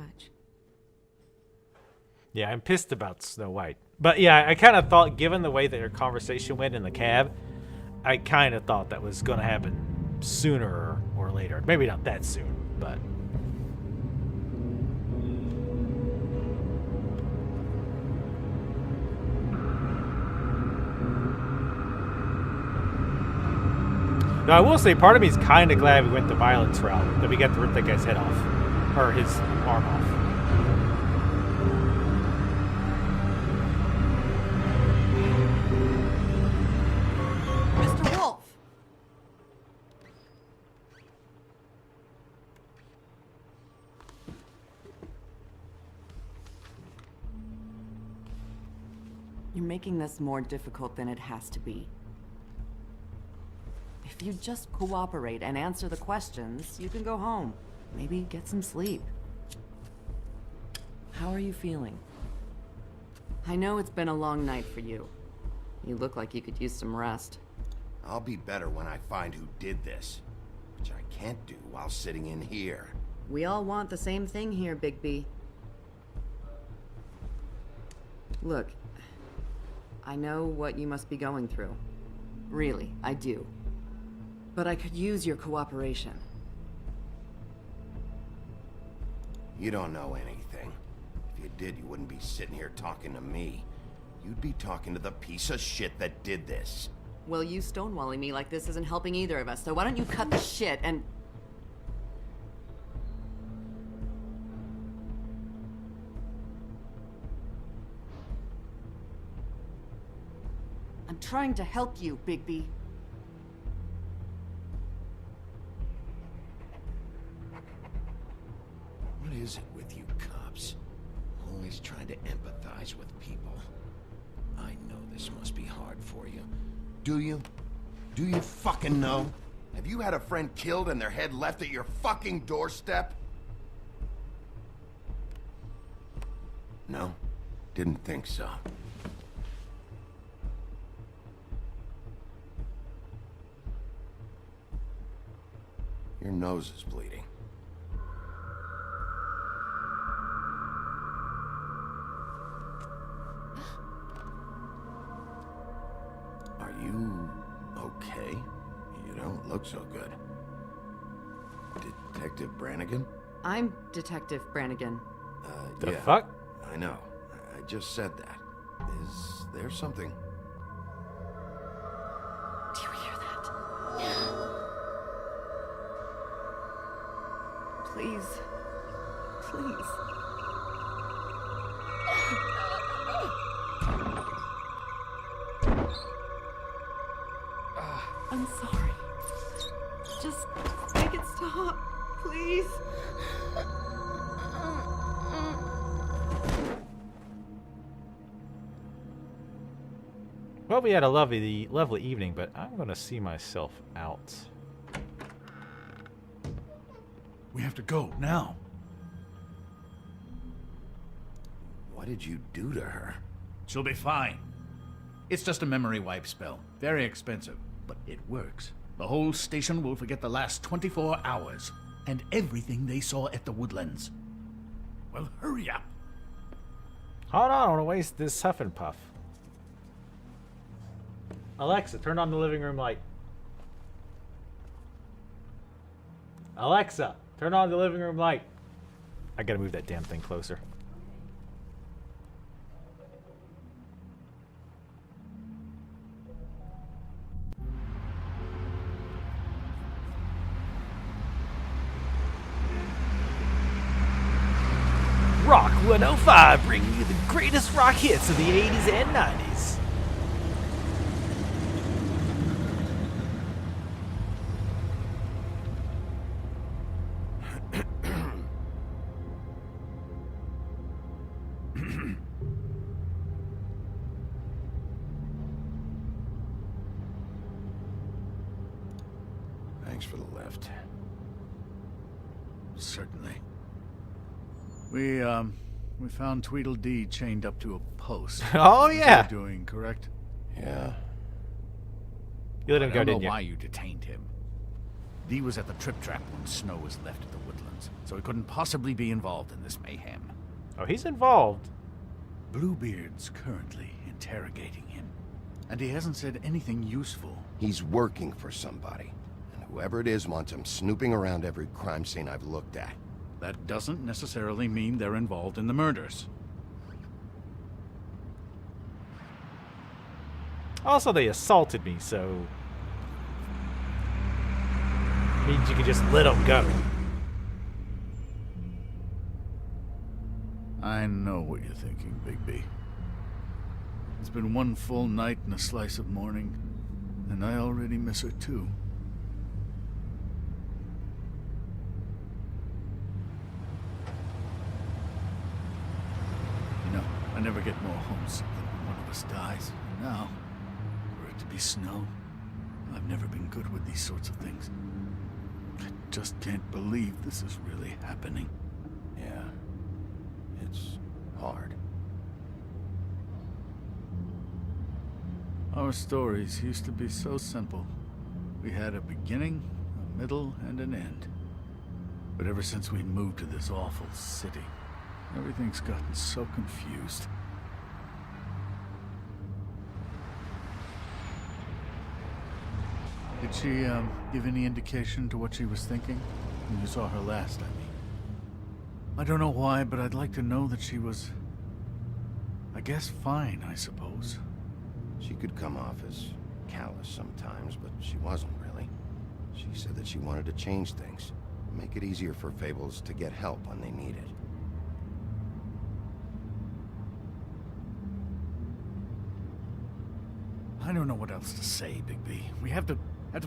much. Yeah, I'm pissed about Snow White. But yeah, I kind of thought, given the way that their conversation went in the cab, I kind of thought that was going to happen sooner or later. Maybe not that soon, but... Now, I will say, part of me is kind of glad we went the violence route, that we got to rip that guy's head off. Or his arm off. Mr. Wolf! You're making this more difficult than it has to be. If you just cooperate and answer the questions, you can go home. Maybe get some sleep. How are you feeling? I know it's been a long night for you. You look like you could use some rest. I'll be better when I find who did this, which I can't do while sitting in here. We all want the same thing here, Bigby. Look, I know what you must be going through. Really, I do. But I could use your cooperation. You don't know anything. If you did, you wouldn't be sitting here talking to me. You'd be talking to the piece of shit that did this. Well, you stonewalling me like this isn't helping either of us, so why don't you cut the shit and... I'm trying to help you, Bigby. What is it with you cops? Always trying to empathize with people. I know this must be hard for you. Do you? Do you fucking know? Have you had a friend killed and their head left at your fucking doorstep? No? Didn't think so. Your nose is bleeding. Are you okay? You don't look so good. Detective Brannigan? I'm Detective Brannigan. The Yeah, fuck? I know. I just said that. Is there something? Do you hear that? Please. Please. I'm sorry. Just make it stop, please. Well, we had a lovely evening, but I'm going to see myself out. We have to go now. What did you do to her? She'll be fine. It's just a memory wipe spell. Very expensive, but it works. The whole station will forget the last 24 hours and everything they saw at the Woodlands. Well, hurry up. Hold on, I don't want to waste this huff and puff. Alexa, turn on the living room light. Alexa, turn on the living room light. I gotta move that damn thing closer. Rock 105, bringing you the greatest rock hits of the 80s and 90s. Thanks for the lift. Certainly. We found Tweedledee chained up to a post. Oh, yeah. You're doing, correct? Yeah. You let him I go, don't know didn't you? why you detained him. Dee was at the Trip Trap when Snow was left at the Woodlands. connections, so he couldn't possibly be involved in this mayhem. Oh, he's involved. Bluebeard's currently interrogating him, and he hasn't said anything useful. He's working for somebody, and whoever it is wants him snooping around every crime scene I've looked at. That doesn't necessarily mean they're involved in the murders. Also, they assaulted me, so means you could just let them go. I know what you're thinking, Bigby. It's been one full night and a slice of morning, and I already miss her too. You know, I never get more homesick than when one of us dies. And now, for it to be snow, I've never been good with these sorts of things. I just can't believe this is really happening. Yeah, it's hard. Our stories used to be so simple. We had a beginning, a middle, and an end. But ever since we moved to this awful city, everything's gotten so confused. Did she, give any indication to what she was thinking? When you saw her last, I mean. I don't know why, but I'd like to know that she was, I guess, fine, I suppose. She could come off as callous sometimes, but she wasn't really. She said that she wanted to change things, make it easier for Fables to get help when they need it. I don't know what else to say, Bigby. We have to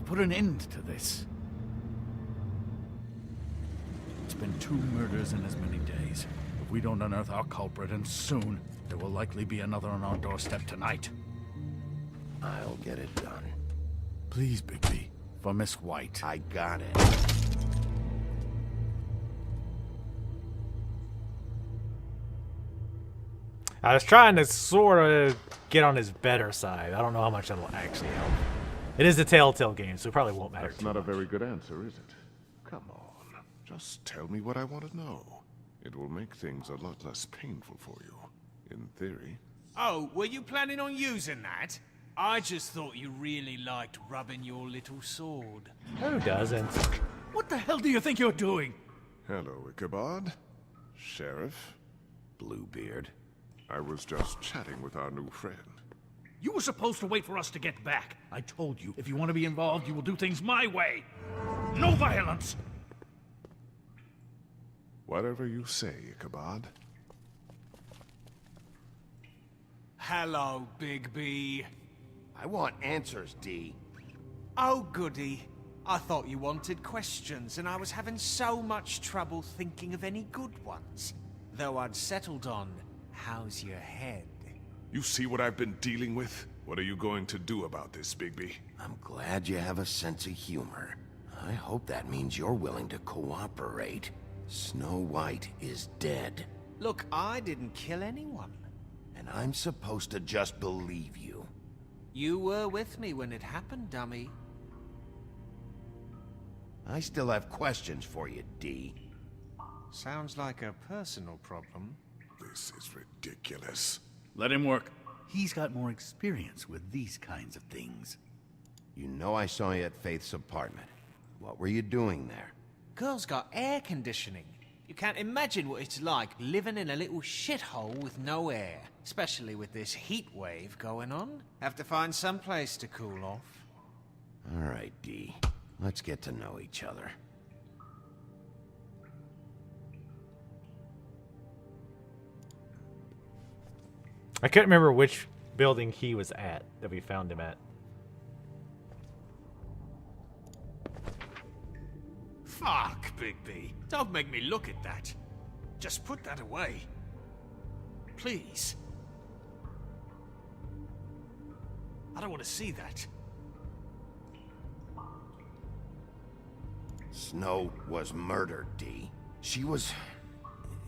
put an end to this. It's been 2 murders in as many days. If we don't unearth our culprit, and soon, there will likely be another on our doorstep tonight. I'll get it done. Please, Bigby, for Miss White. I got it. I was trying to sort of get on his better side. I don't know how much that'll actually help. It is a Telltale game, so it probably won't matter. That's not a very good answer, is it? Come on. Just tell me what I want to know. It will make things a lot less painful for you, in theory. Oh, were you planning on using that? I just thought you really liked rubbing your little sword. Who doesn't? What the hell do you think you're doing? Hello, Ichabod. Sheriff. Bluebeard. I was just chatting with our new friend. You were supposed to wait for us to get back. I told you, if you want to be involved, you will do things my way. No violence! Whatever you say, Ichabod. Hello, Bigby. I want answers, D. Oh, goody. I thought you wanted questions, and I was having so much trouble thinking of any good ones. Though I'd settled on, how's your head? You see what I've been dealing with? What are you going to do about this, Bigby? I'm glad you have a sense of humor. I hope that means you're willing to cooperate. Snow White is dead. Look, I didn't kill anyone. And I'm supposed to just believe you. You were with me when it happened, dummy. I still have questions for you, D. Sounds like a personal problem. This is ridiculous. Let him work. He's got more experience with these kinds of things. You know I saw you at Faith's apartment. What were you doing there? Girl's got air conditioning. You can't imagine what it's like living in a little shithole with no air. Especially with this heat wave going on. Have to find some place to cool off. All right, D. Let's get to know each other. I couldn't remember which building he was at that we found him at. Fuck, Bigby. Don't make me look at that. Just put that away. Please. I don't want to see that. Snow was murdered, D. She was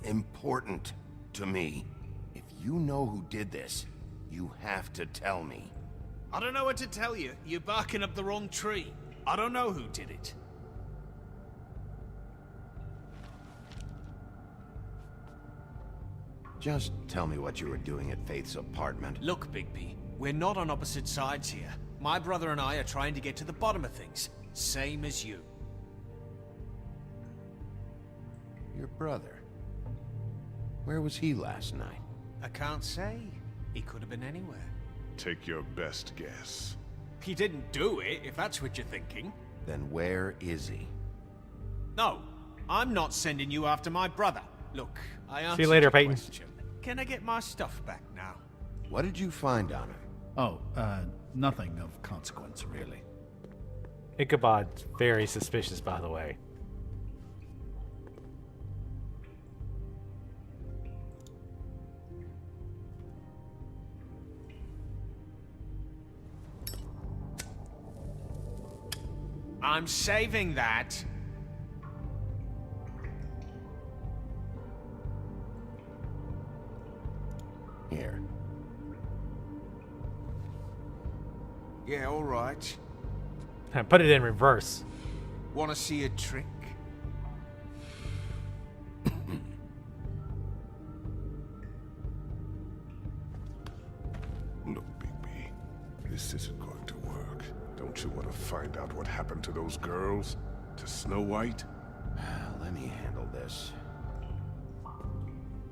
important to me. If you know who did this, you have to tell me. I don't know what to tell you. You're barking up the wrong tree. I don't know who did it. Just tell me what you were doing at Faith's apartment. Look, Bigby, we're not on opposite sides here. My brother and I are trying to get to the bottom of things. Same as you. Your brother? Where was he last night? I can't say. He could have been anywhere. Take your best guess. He didn't do it, if that's what you're thinking. Then where is he? No, I'm not sending you after my brother. Look, I answered See you later, your Peyton. question. Can I get my stuff back now? What did you find on him? Oh, nothing of consequence, really. Ichabod's very suspicious, by the way. I'm saving that. Here. Yeah, all right. Put it in reverse. Want to see a trick? Look, Bigby, this isn't going to work. Don't you want to find out what happened to those girls? To Snow White? Let me handle this.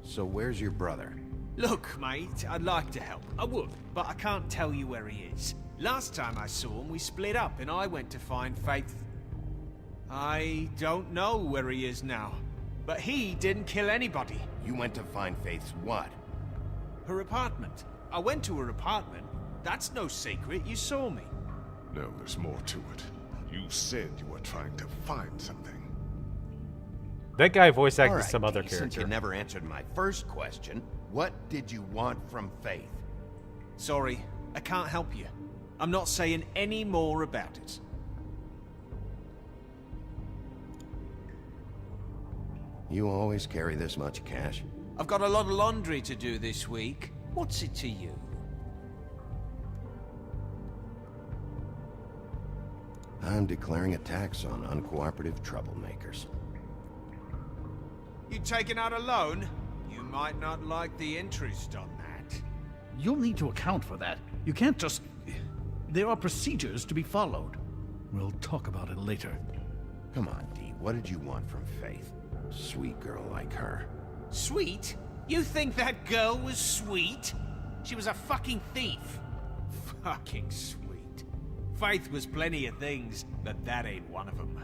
So where's your brother? Look, mate, I'd like to help. I would, but I can't tell you where he is. Last time I saw him, we split up and I went to find Faith. I don't know where he is now, but he didn't kill anybody. You went to find Faith's what? Her apartment. I went to her apartment. That's no secret, you saw me. No, there's more to it. You said you were trying to find something. That guy voice acted All right, some other Since character. you never answered my first question, what did you want from Faith? Sorry, I can't help you. I'm not saying any more about it. You always carry this much cash? I've got a lot of laundry to do this week. What's it to you? I'm declaring a tax on uncooperative troublemakers. You taking out a loan? You might not like the interest on that. You'll need to account for that. You can't just... There are procedures to be followed. We'll talk about it later. Come on, Dee, what did you want from Faith? Sweet girl like her. Sweet? You think that girl was sweet? She was a fucking thief. Fucking sweet. Faith was plenty of things, but that ain't one of them.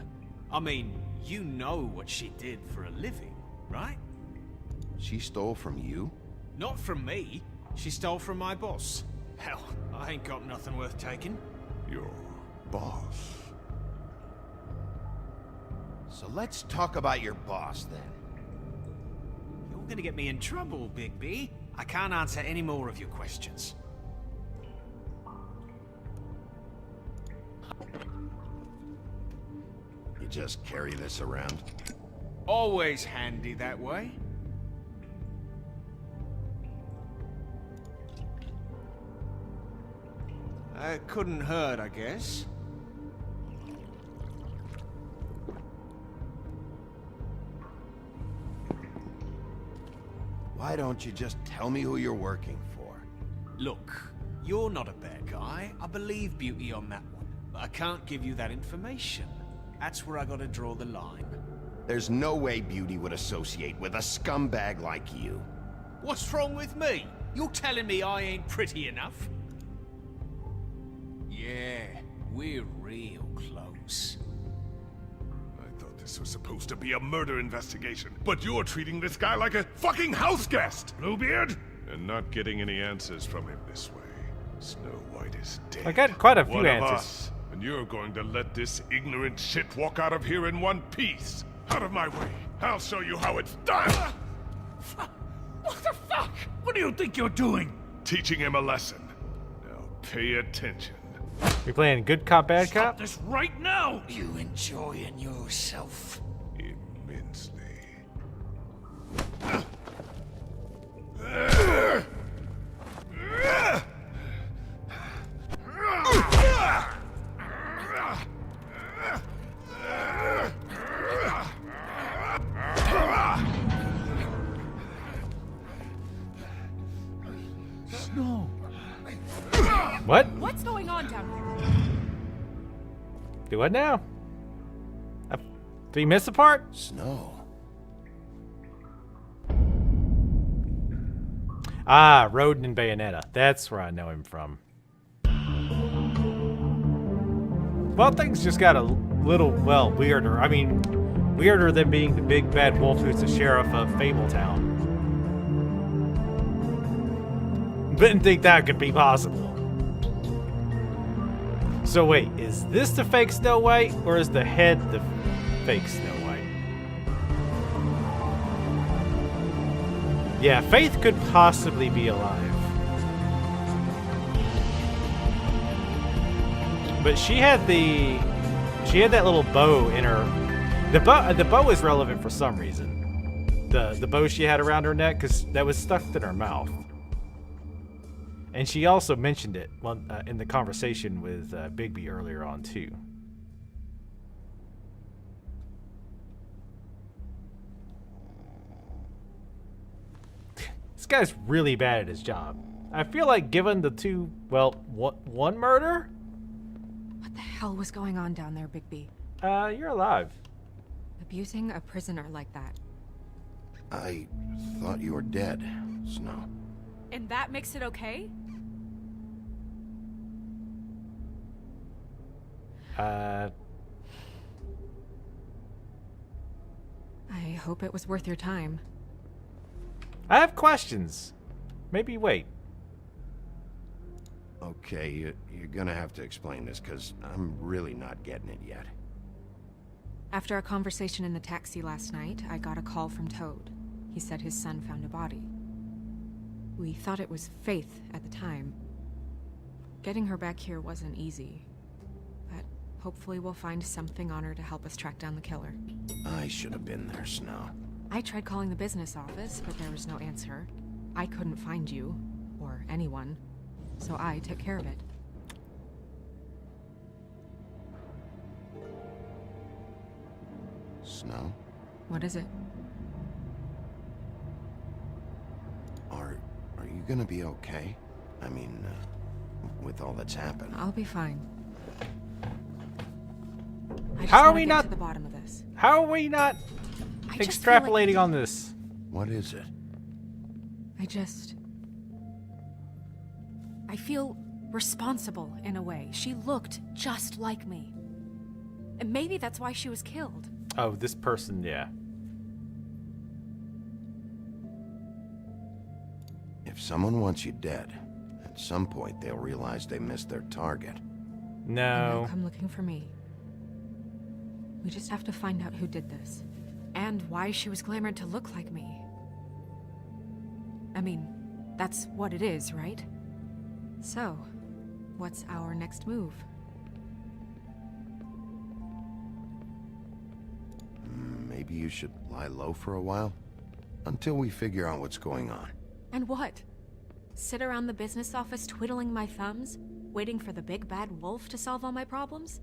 I mean, you know what she did for a living, right? She stole from you? Not from me. She stole from my boss. Hell, I ain't got nothing worth taking. Your boss. So let's talk about your boss, then. You're gonna get me in trouble, Bigby. I can't answer any more of your questions. You just carry this around? Always handy that way. It couldn't hurt, I guess. Why don't you just tell me who you're working for? Look, you're not a bad guy. I believe Beauty on that one. But I can't give you that information. That's where I gotta draw the line. There's no way Beauty would associate with a scumbag like you. What's wrong with me? You're telling me I ain't pretty enough? Yeah, we're real close. I thought this was supposed to be a murder investigation, but you're treating this guy like a fucking house guest, Bluebeard! And not getting any answers from him this way. Snow White is dead. I got quite a few One of answers. us, and you're going to let this ignorant shit walk out of here in one piece. Out of my way. I'll show you how it's done! What the fuck? What do you think you're doing? Teaching him a lesson. Now pay attention. We playing good cop, bad Stop cop? this right now! You enjoying yourself? Immensely. What? What's going on down here? Do what now? Did we miss a part? Snow. Ah, Rodin and Bayonetta. That's where I know him from. Well, things just got a little, well, weirder. I mean, weirder than being the big bad wolf who's the sheriff of Fabletown. Didn't think that could be possible. So wait, is this the fake Snow White, or is the head the fake Snow White? Yeah, Faith could possibly be alive. But she had that little bow in her. The bow is relevant for some reason. The bow she had around her neck, because that was stuck in her mouth. And she also mentioned it in the conversation with Bigby earlier on too. This guy's really bad at his job. I feel like given the two, well, one murder? What the hell was going on down there, Bigby? You're alive. Abusing a prisoner like that. I thought you were dead, Snow. And that makes it okay? I hope it was worth your time. I have questions. Maybe wait. Okay, you're gonna have to explain this, because I'm really not getting it yet. After a conversation in the taxi last night, I got a call from Toad. He said his son found a body. We thought it was Faith at the time. Getting her back here wasn't easy. But hopefully we'll find something on her to help us track down the killer. I should have been there, Snow. I tried calling the business office, but there was no answer. I couldn't find you, or anyone, so I took care of it. Snow? What is it? Are you gonna be okay? I mean, with all that's happened. I'll be fine. I just How are wanna we get not- to the bottom of this? How are we not I just feel like- extrapolating on this? What is it? I feel responsible in a way. She looked just like me. And maybe that's why she was killed. Oh, this person, yeah. If someone wants you dead, at some point they'll realize they missed their target. And No. they'll come looking for me. We just have to find out who did this. And why she was glamored to look like me. I mean, that's what it is, right? So, what's our next move? Maybe you should lie low for a while? Until we figure out what's going on. And what? Sit around the business office twiddling my thumbs, waiting for the big bad wolf to solve all my problems?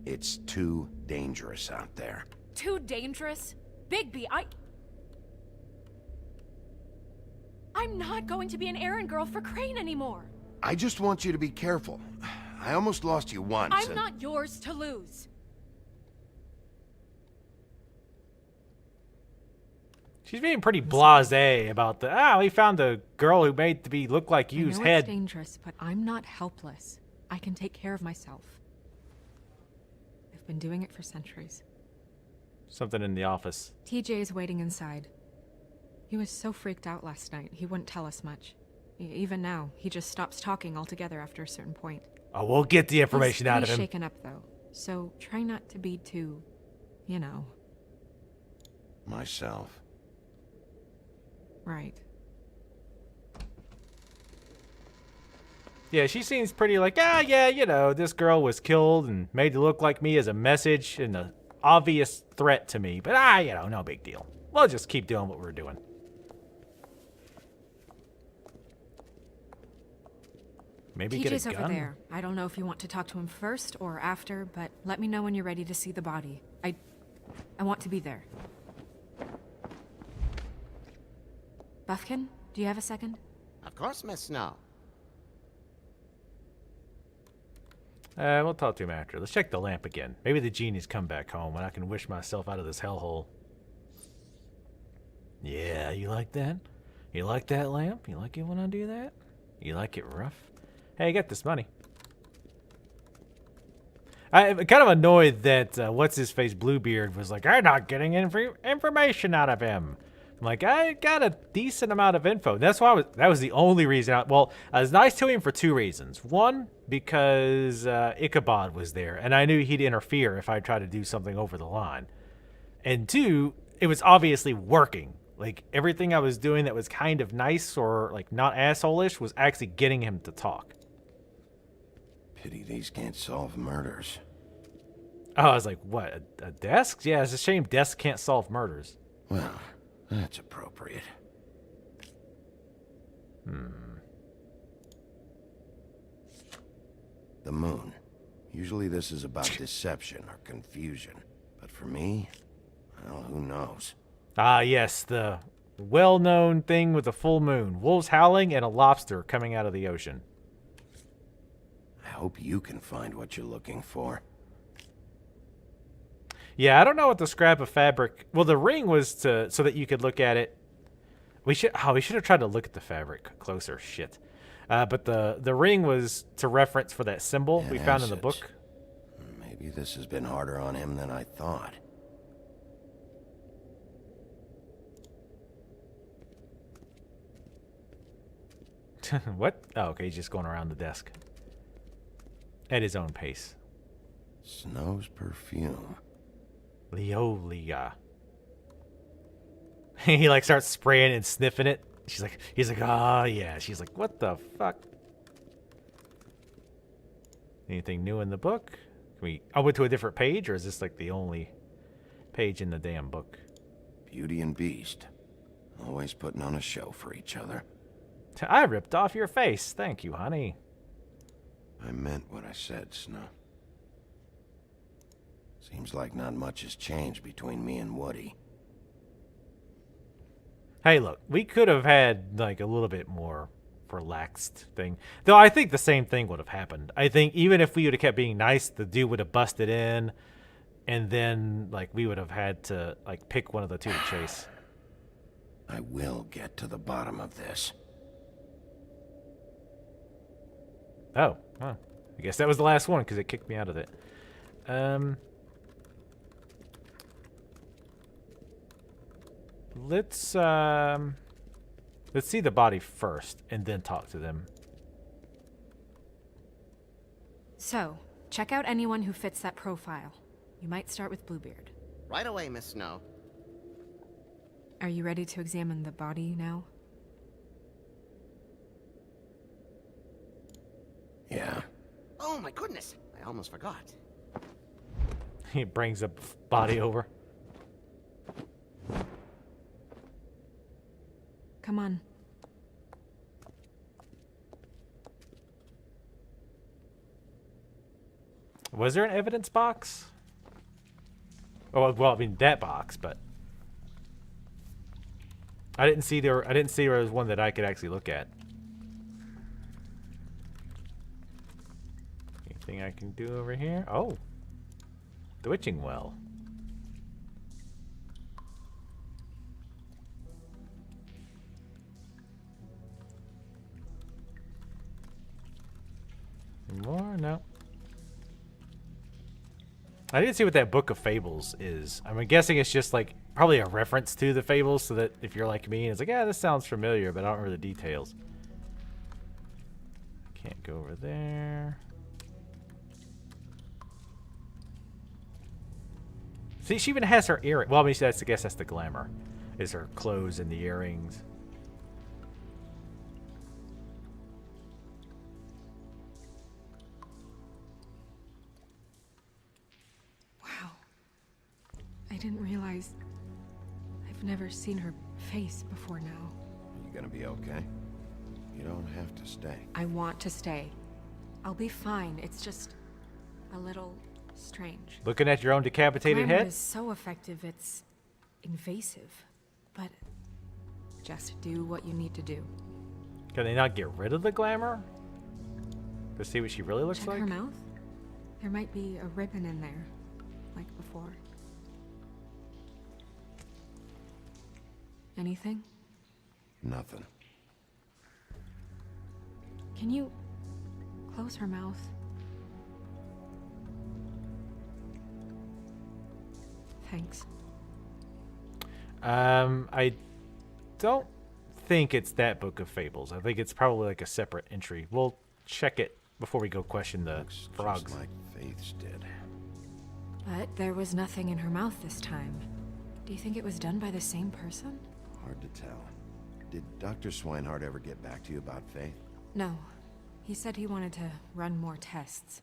It's too dangerous out there. Too dangerous? Bigby, I'm not going to be an errand girl for Crane anymore. I just want you to be careful. I almost lost you once. I'm not yours to lose. She's being pretty blasé about we found the girl who made to be look like you's I know head. it's dangerous, but I'm not helpless. I can take care of myself. I've been doing it for centuries. Something in the office. TJ is waiting inside. He was so freaked out last night, he wouldn't tell us much. Even now, he just stops talking altogether after a certain point. Oh, we'll get the information out of He's him. shaken up, though. So try not to be too, you know. Myself. Right. Yeah, she seems pretty like, yeah, you know, this girl was killed and made to look like me as a message and an obvious threat to me. But, you know, no big deal. We'll just keep doing what we're doing. Maybe get TJ's a over gun? there. I don't know if you want to talk to him first or after, but let me know when you're ready to see the body. I want to be there. Buffkin, do you have a second? Of course, Miss Snow. We'll talk to him after. Let's check the lamp again. Maybe the genie's come back home and I can wish myself out of this hellhole. Yeah, you like that? You like that lamp? You like it when I do that? You like it rough? Hey, get this money. I'm kind of annoyed that what's-his-face Bluebeard was like, I'm not getting information out of him. I'm like, I got a decent amount of info. That's why that was the only reason. I was nice to him for two reasons. One, because Ichabod was there, and I knew he'd interfere if I tried to do something over the line. And two, it was obviously working. Like, everything I was doing that was kind of nice or, like, not asshole-ish was actually getting him to talk. Pity these can't solve murders. Oh, I was like, what, a desk? Yeah, it's a shame desks can't solve murders. Well, that's appropriate. The moon. Usually this is about deception or confusion. But for me, well, who knows? Ah, yes, the well-known thing with the full moon. Wolves howling and a lobster coming out of the ocean. I hope you can find what you're looking for. Yeah, I don't know what the scrap of fabric... Well, the ring was so that you could look at it. We should have tried to look at the fabric closer. Shit. But the ring was to reference for that symbol we found in the book. Maybe this has been harder on him than I thought. What? Oh, okay, he's just going around the desk. At his own pace. Snow's perfume. Leolia. He like starts spraying and sniffing it. He's like, oh yeah. She's like, what the fuck? Anything new in the book? Can we went to a different page, or is this like the only page in the damn book? Beauty and Beast. Always putting on a show for each other. I ripped off your face. Thank you, honey. I meant what I said, Snow. Seems like not much has changed between me and Woody. Hey, look, we could have had like a little bit more relaxed thing. Though I think the same thing would have happened. I think even if we would have kept being nice, the dude would have busted in, and then like we would have had to like pick one of the two to chase. I will get to the bottom of this. Oh, huh. I guess that was the last one because it kicked me out of it. Let's see the body first and then talk to them. So, check out anyone who fits that profile. You might start with Bluebeard. Right away, Miss Snow. Are you ready to examine the body now? Yeah. Oh my goodness, I almost forgot. He brings a body over. Come on. Was there an evidence box? Oh, well, I mean that box, but I didn't see there was one that I could actually look at. Anything I can do over here? Oh, the witching well. Any more? No. I didn't see what that book of Fables is. I'm guessing it's just like probably a reference to the Fables, so that if you're like me, it's like, yeah, this sounds familiar, but I don't remember the details. Can't go over there. See, she even has her earring. Well, I mean, I guess that's the glamour, is her clothes and the earrings. I didn't realize... I've never seen her face before now. Are you gonna be okay? You don't have to stay. I want to stay. I'll be fine. It's just... a little strange. Looking at your own decapitated Glamour head? is so effective, it's... invasive. But... just do what you need to do. Can they not get rid of the glamour? To see what she really looks Check like? her mouth. There might be a ribbon in there, like before. Anything? Nothing. Can you close her mouth? Thanks. I don't think it's that book of Fables. I think it's probably like a separate entry. We'll check it before we go question the Looks frogs. just like Faith's did. But there was nothing in her mouth this time. Do you think it was done by the same person? Hard to tell. Did Dr. Swinehart ever get back to you about Faith? No. He said he wanted to run more tests.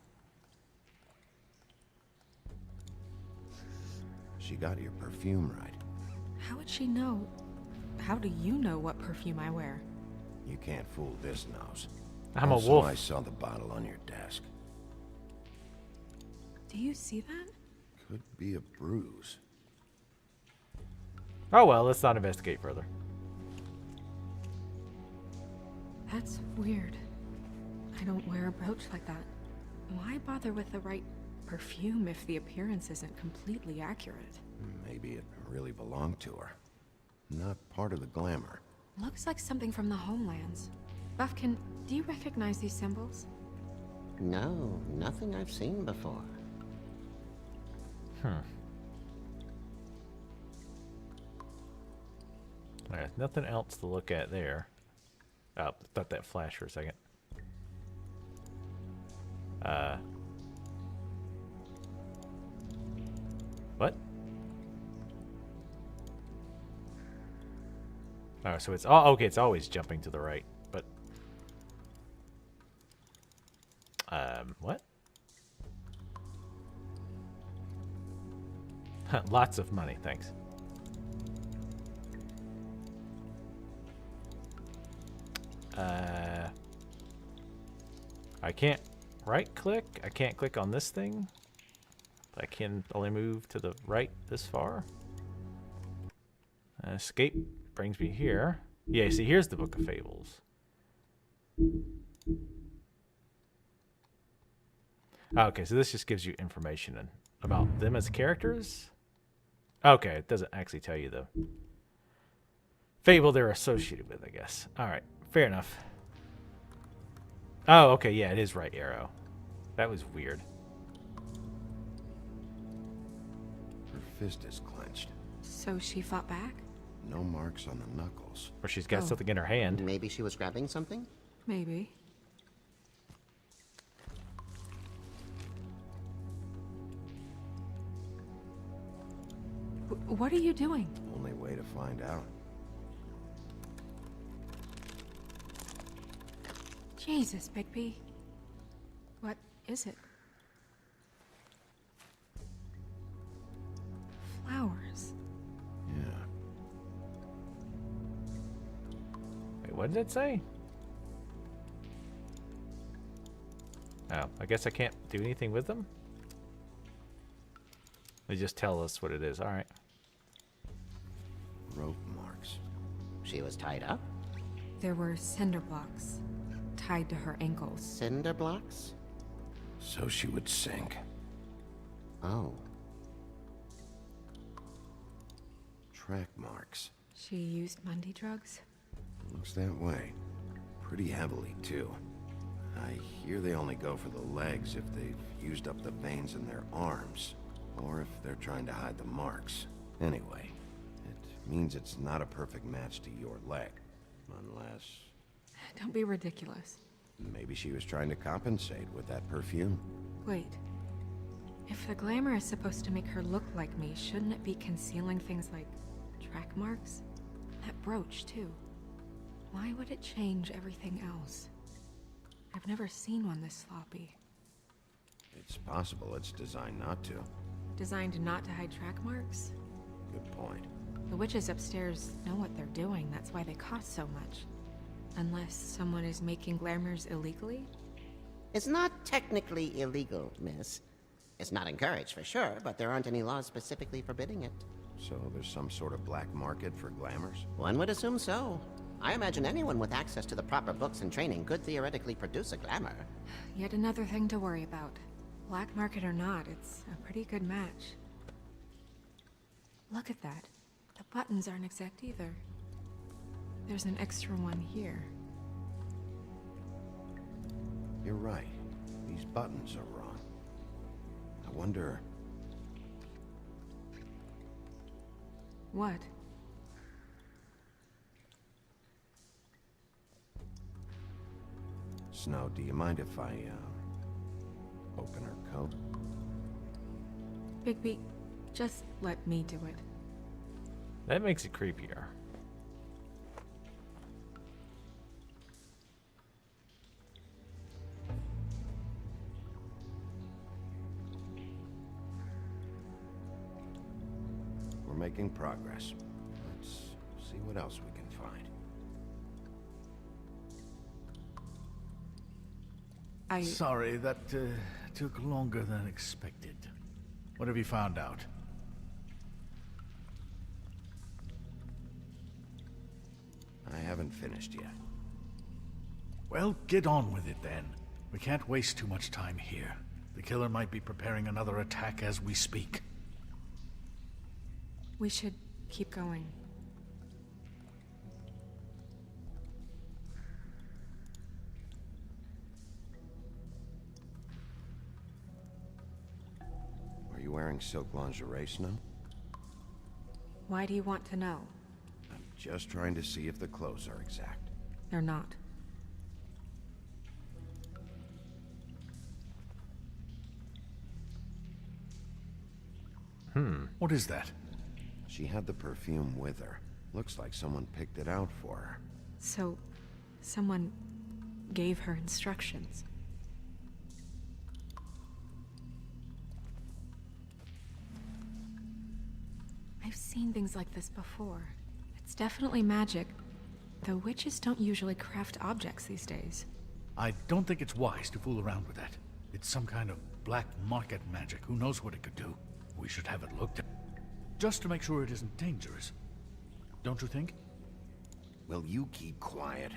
She got your perfume right. How would she know? How do you know what perfume I wear? You can't fool this nose. I'm a Also, wolf. I saw the bottle on your desk. Do you see that? Could be a bruise. Oh well, let's not investigate further. That's weird. I don't wear a brooch like that. Why bother with the right perfume if the appearance isn't completely accurate? Maybe it really belonged to her. Not part of the glamour. Looks like something from the homelands. Buffkin, do you recognize these symbols? No, nothing I've seen before. Alright, nothing else to look at there. Oh, thought that flashed for a second. What? Oh, so it's okay. It's always jumping to the right, but what? Lots of money, thanks. I can't right-click. I can't click on this thing. I can only move to the right this far. Escape brings me here. Yeah, see, here's the Book of Fables. Okay, so this just gives you information about them as characters. Okay, it doesn't actually tell you the fable they're associated with, I guess. All right, fair enough. Oh, okay, yeah, it is right arrow. That was weird. Her fist is clenched. So she fought back? No marks on the knuckles. Or she's got Oh. something in her hand. Maybe she was grabbing something? Maybe. What are you doing? Only way to find out. Jesus, Bigby. What is it? Flowers. Yeah. Wait, what did it say? Oh, I guess I can't do anything with them? They just tell us what it is. All right. Rope marks. She was tied up? There were cinder blocks tied to her ankles. Cinder blocks? So she would sink. Oh. Track marks. She used Mundy drugs? Looks that way. Pretty heavily, too. I hear they only go for the legs if they've used up the veins in their arms, or if they're trying to hide the marks. Anyway, it means it's not a perfect match to your leg. Unless... Don't be ridiculous. maybe she was trying to compensate with that perfume. Wait. If the glamour is supposed to make her look like me, shouldn't it be concealing things like track marks? That brooch, too. Why would it change everything else? I've never seen one this sloppy. It's possible it's designed not to. Designed not to hide track marks? Good point. The witches upstairs know what they're doing, that's why they cost so much. Unless someone is making glamours illegally? It's not technically illegal, miss. It's not encouraged for sure, but there aren't any laws specifically forbidding it. So there's some sort of black market for glamours? One would assume so. I imagine anyone with access to the proper books and training could theoretically produce a glamour. Yet another thing to worry about. Black market or not, it's a pretty good match. Look at that. The buttons aren't exact either. There's an extra one here. You're right. These buttons are wrong. I wonder... What? Snow, do you mind if I, open her coat? Bigby, just let me do it. That makes it creepier. We're making progress. Let's see what else we can find. Sorry, that took longer than expected. What have you found out? I haven't finished yet. Well, get on with it then. We can't waste too much time here. The killer might be preparing another attack as we speak. We should keep going. Are you wearing silk lingerie, Snow? Why do you want to know? I'm just trying to see if the clothes are exact. They're not. What is that? She had the perfume with her. Looks like someone picked it out for her. So, someone gave her instructions. I've seen things like this before. It's definitely magic, though witches don't usually craft objects these days. I don't think it's wise to fool around with that. It's some kind of black market magic. Who knows what it could do? We should have it looked at. Just to make sure it isn't dangerous. Don't you think? Will you keep quiet?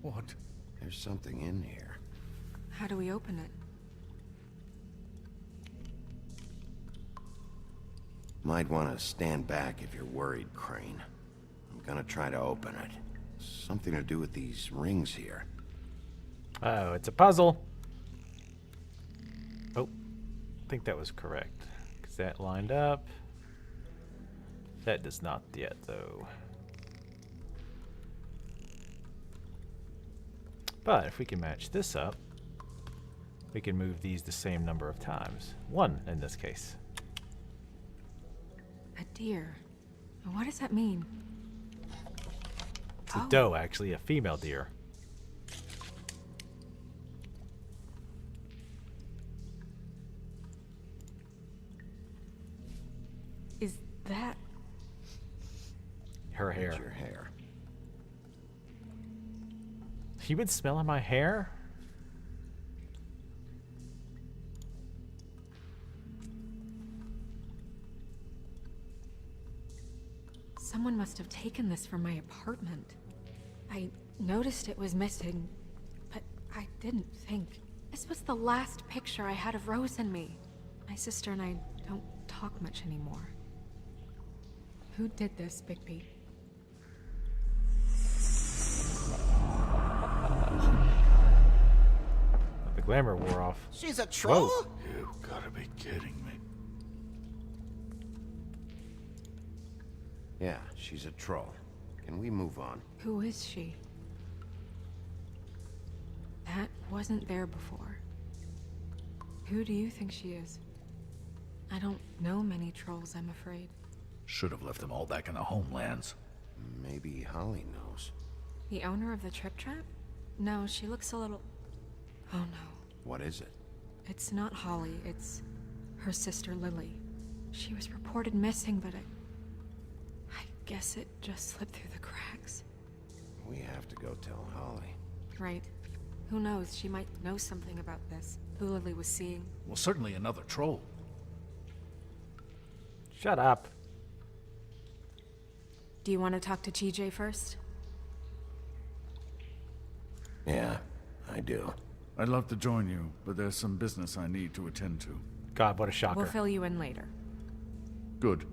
What? There's something in here. How do we open it? Might want to stand back if you're worried, Crane. I'm gonna try to open it. Something to do with these rings here. Oh, it's a puzzle. Oh, I think that was correct. Because that lined up. That does not yet, though. But if we can match this up, we can move these the same number of times. 1 in this case. A deer. What does that mean? It's a doe, actually, a female deer. Is that... Her hair. It's your hair. You would smell in my hair? Someone must have taken this from my apartment. I noticed it was missing, but I didn't think. This was the last picture I had of Rose and me. My sister and I don't talk much anymore. Who did this, Bigby? The glamour wore off. She's a troll? Whoa. You gotta be kidding me. Yeah, she's a troll. Can we move on? Who is she? That wasn't there before. Who do you think she is? I don't know many trolls, I'm afraid. Should have left them all back in the homelands. Maybe Holly knows. The owner of the Trip Trap? No, she looks a little... Oh no. What is it? It's not Holly, it's her sister Lily. She was reported missing, but I guess it just slipped through the cracks. We have to go tell Holly. Right. Who knows, she might know something about this. Who Lily was seeing. Well, certainly another troll. Shut up. Do you want to talk to TJ first? Yeah, I do. I'd love to join you, but there's some business I need to attend to. God, what a shocker. We'll fill you in later. Good.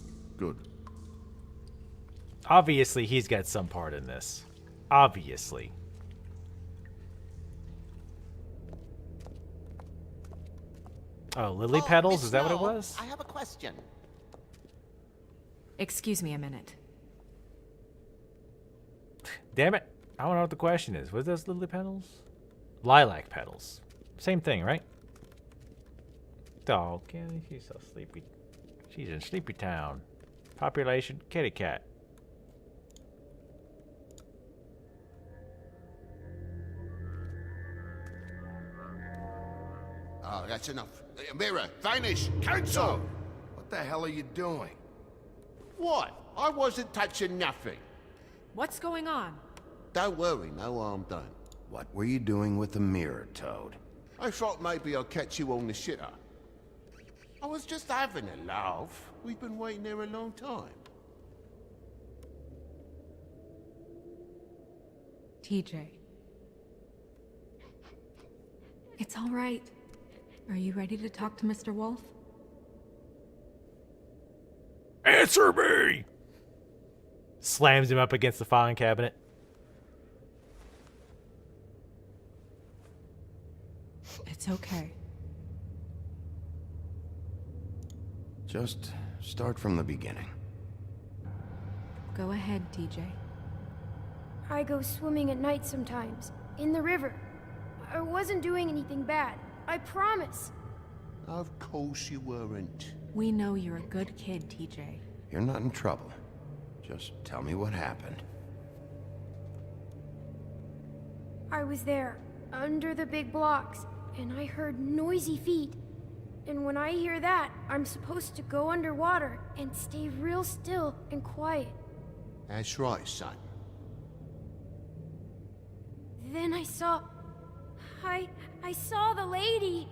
Obviously, he's got some part in this. Obviously. Oh, lily petals? Miss Is that what it Snow, was? I have a question. Excuse me a minute. Damn it. I don't know what the question is. What are those lily petals? Lilac petals. Same thing, right? Dog. She's so sleepy. She's in Sleepy Town. Population, kitty cat. Oh, that's enough. Mirror, vanish, cancel! What the hell are you doing? What? I wasn't touching nothing. What's going on? Don't worry, no harm done. What were you doing with the mirror, Toad? I thought maybe I'd catch you on the shitter. I was just having a laugh. We've been waiting there a long time. TJ. It's all right. Are you ready to talk to Mr. Wolf? Answer me! Slams him up against the filing cabinet. It's okay. Just start from the beginning. Go ahead, TJ. I go swimming at night sometimes, in the river. I wasn't doing anything bad. I promise. Of course you weren't. We know you're a good kid, TJ. You're not in trouble. Just tell me what happened. I was there, under the big blocks, and I heard noisy feet. And when I hear that, I'm supposed to go underwater and stay real still and quiet. That's right, son. Then I saw the lady.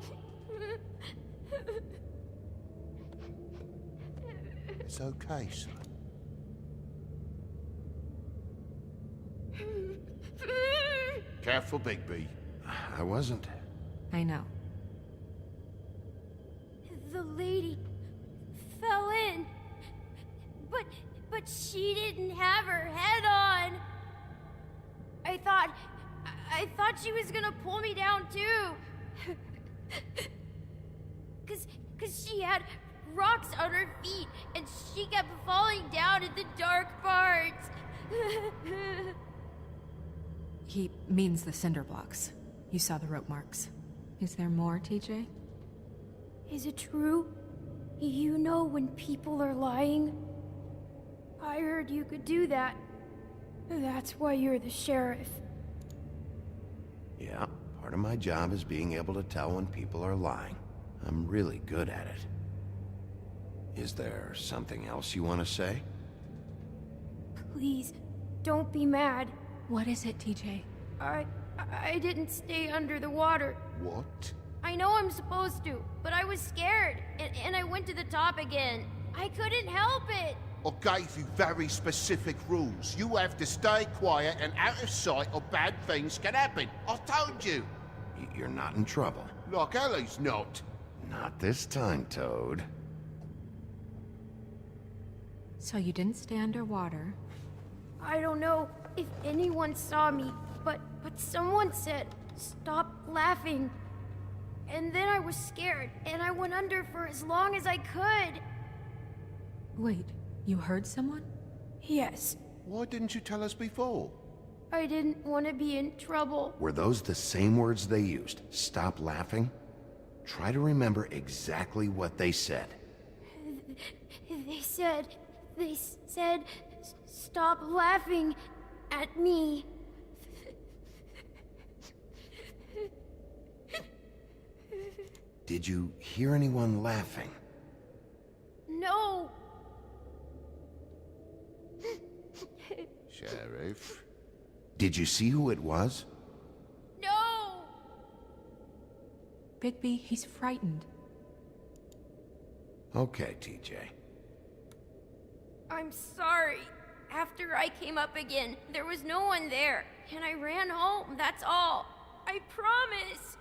It's okay, son. Careful, Bigby. I wasn't. I know. The lady fell in. But she didn't have her head on. I thought she was gonna pull me down too. Cause she had rocks on her feet and she kept falling down in the dark parts. He means the cinder blocks. You saw the rope marks. Is there more, TJ? Is it true? You know when people are lying? I heard you could do that. That's why you're the sheriff. Yeah, part of my job is being able to tell when people are lying. I'm really good at it. Is there something else you want to say? Please, don't be mad. What is it, TJ? I didn't stay under the water. What? I know I'm supposed to, but I was scared, and I went to the top again. I couldn't help it. I gave you very specific rules. You have to stay quiet and out of sight or bad things can happen. I told you. You're not in trouble. Like Ellie's not. Not this time, Toad. So you didn't stay underwater. I don't know if anyone saw me, but someone said, "Stop laughing." And then I was scared, and I went under for as long as I could. Wait, you heard someone? Yes, Why didn't you tell us before? I didn't want to be in trouble. Were those the same words they used? Stop laughing? Try to remember exactly what they said. They said, "Stop laughing at me." Did you hear anyone laughing? No. Sheriff? Did you see who it was? No. Bigby, he's frightened. Okay, TJ. I'm sorry. After I came up again, there was no one there, and I ran home, that's all. I promise.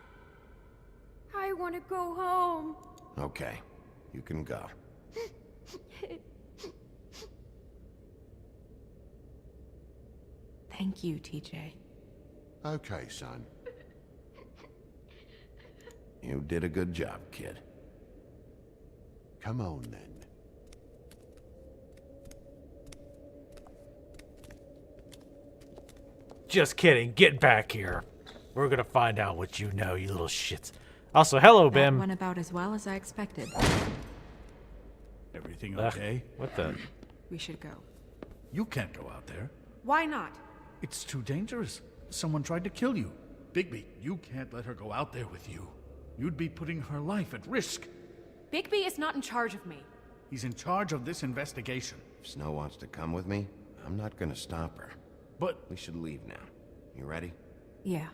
I want to go home. Okay, you can go. Thank you, TJ. Okay, son. You did a good job, kid. Come on, then. Just kidding. Get back here. We're gonna find out what you know, you little shits. Also, hello, That Bim. went about as well as I expected. Everything Ugh, okay? what the? We should go. You can't go out there. Why not? It's too dangerous. Someone tried to kill you. Bigby, you can't let her go out there with you. You'd be putting her life at risk. Bigby is not in charge of me. He's in charge of this investigation. If Snow wants to come with me, I'm not gonna stop her. But We should leave now. You ready? Yeah.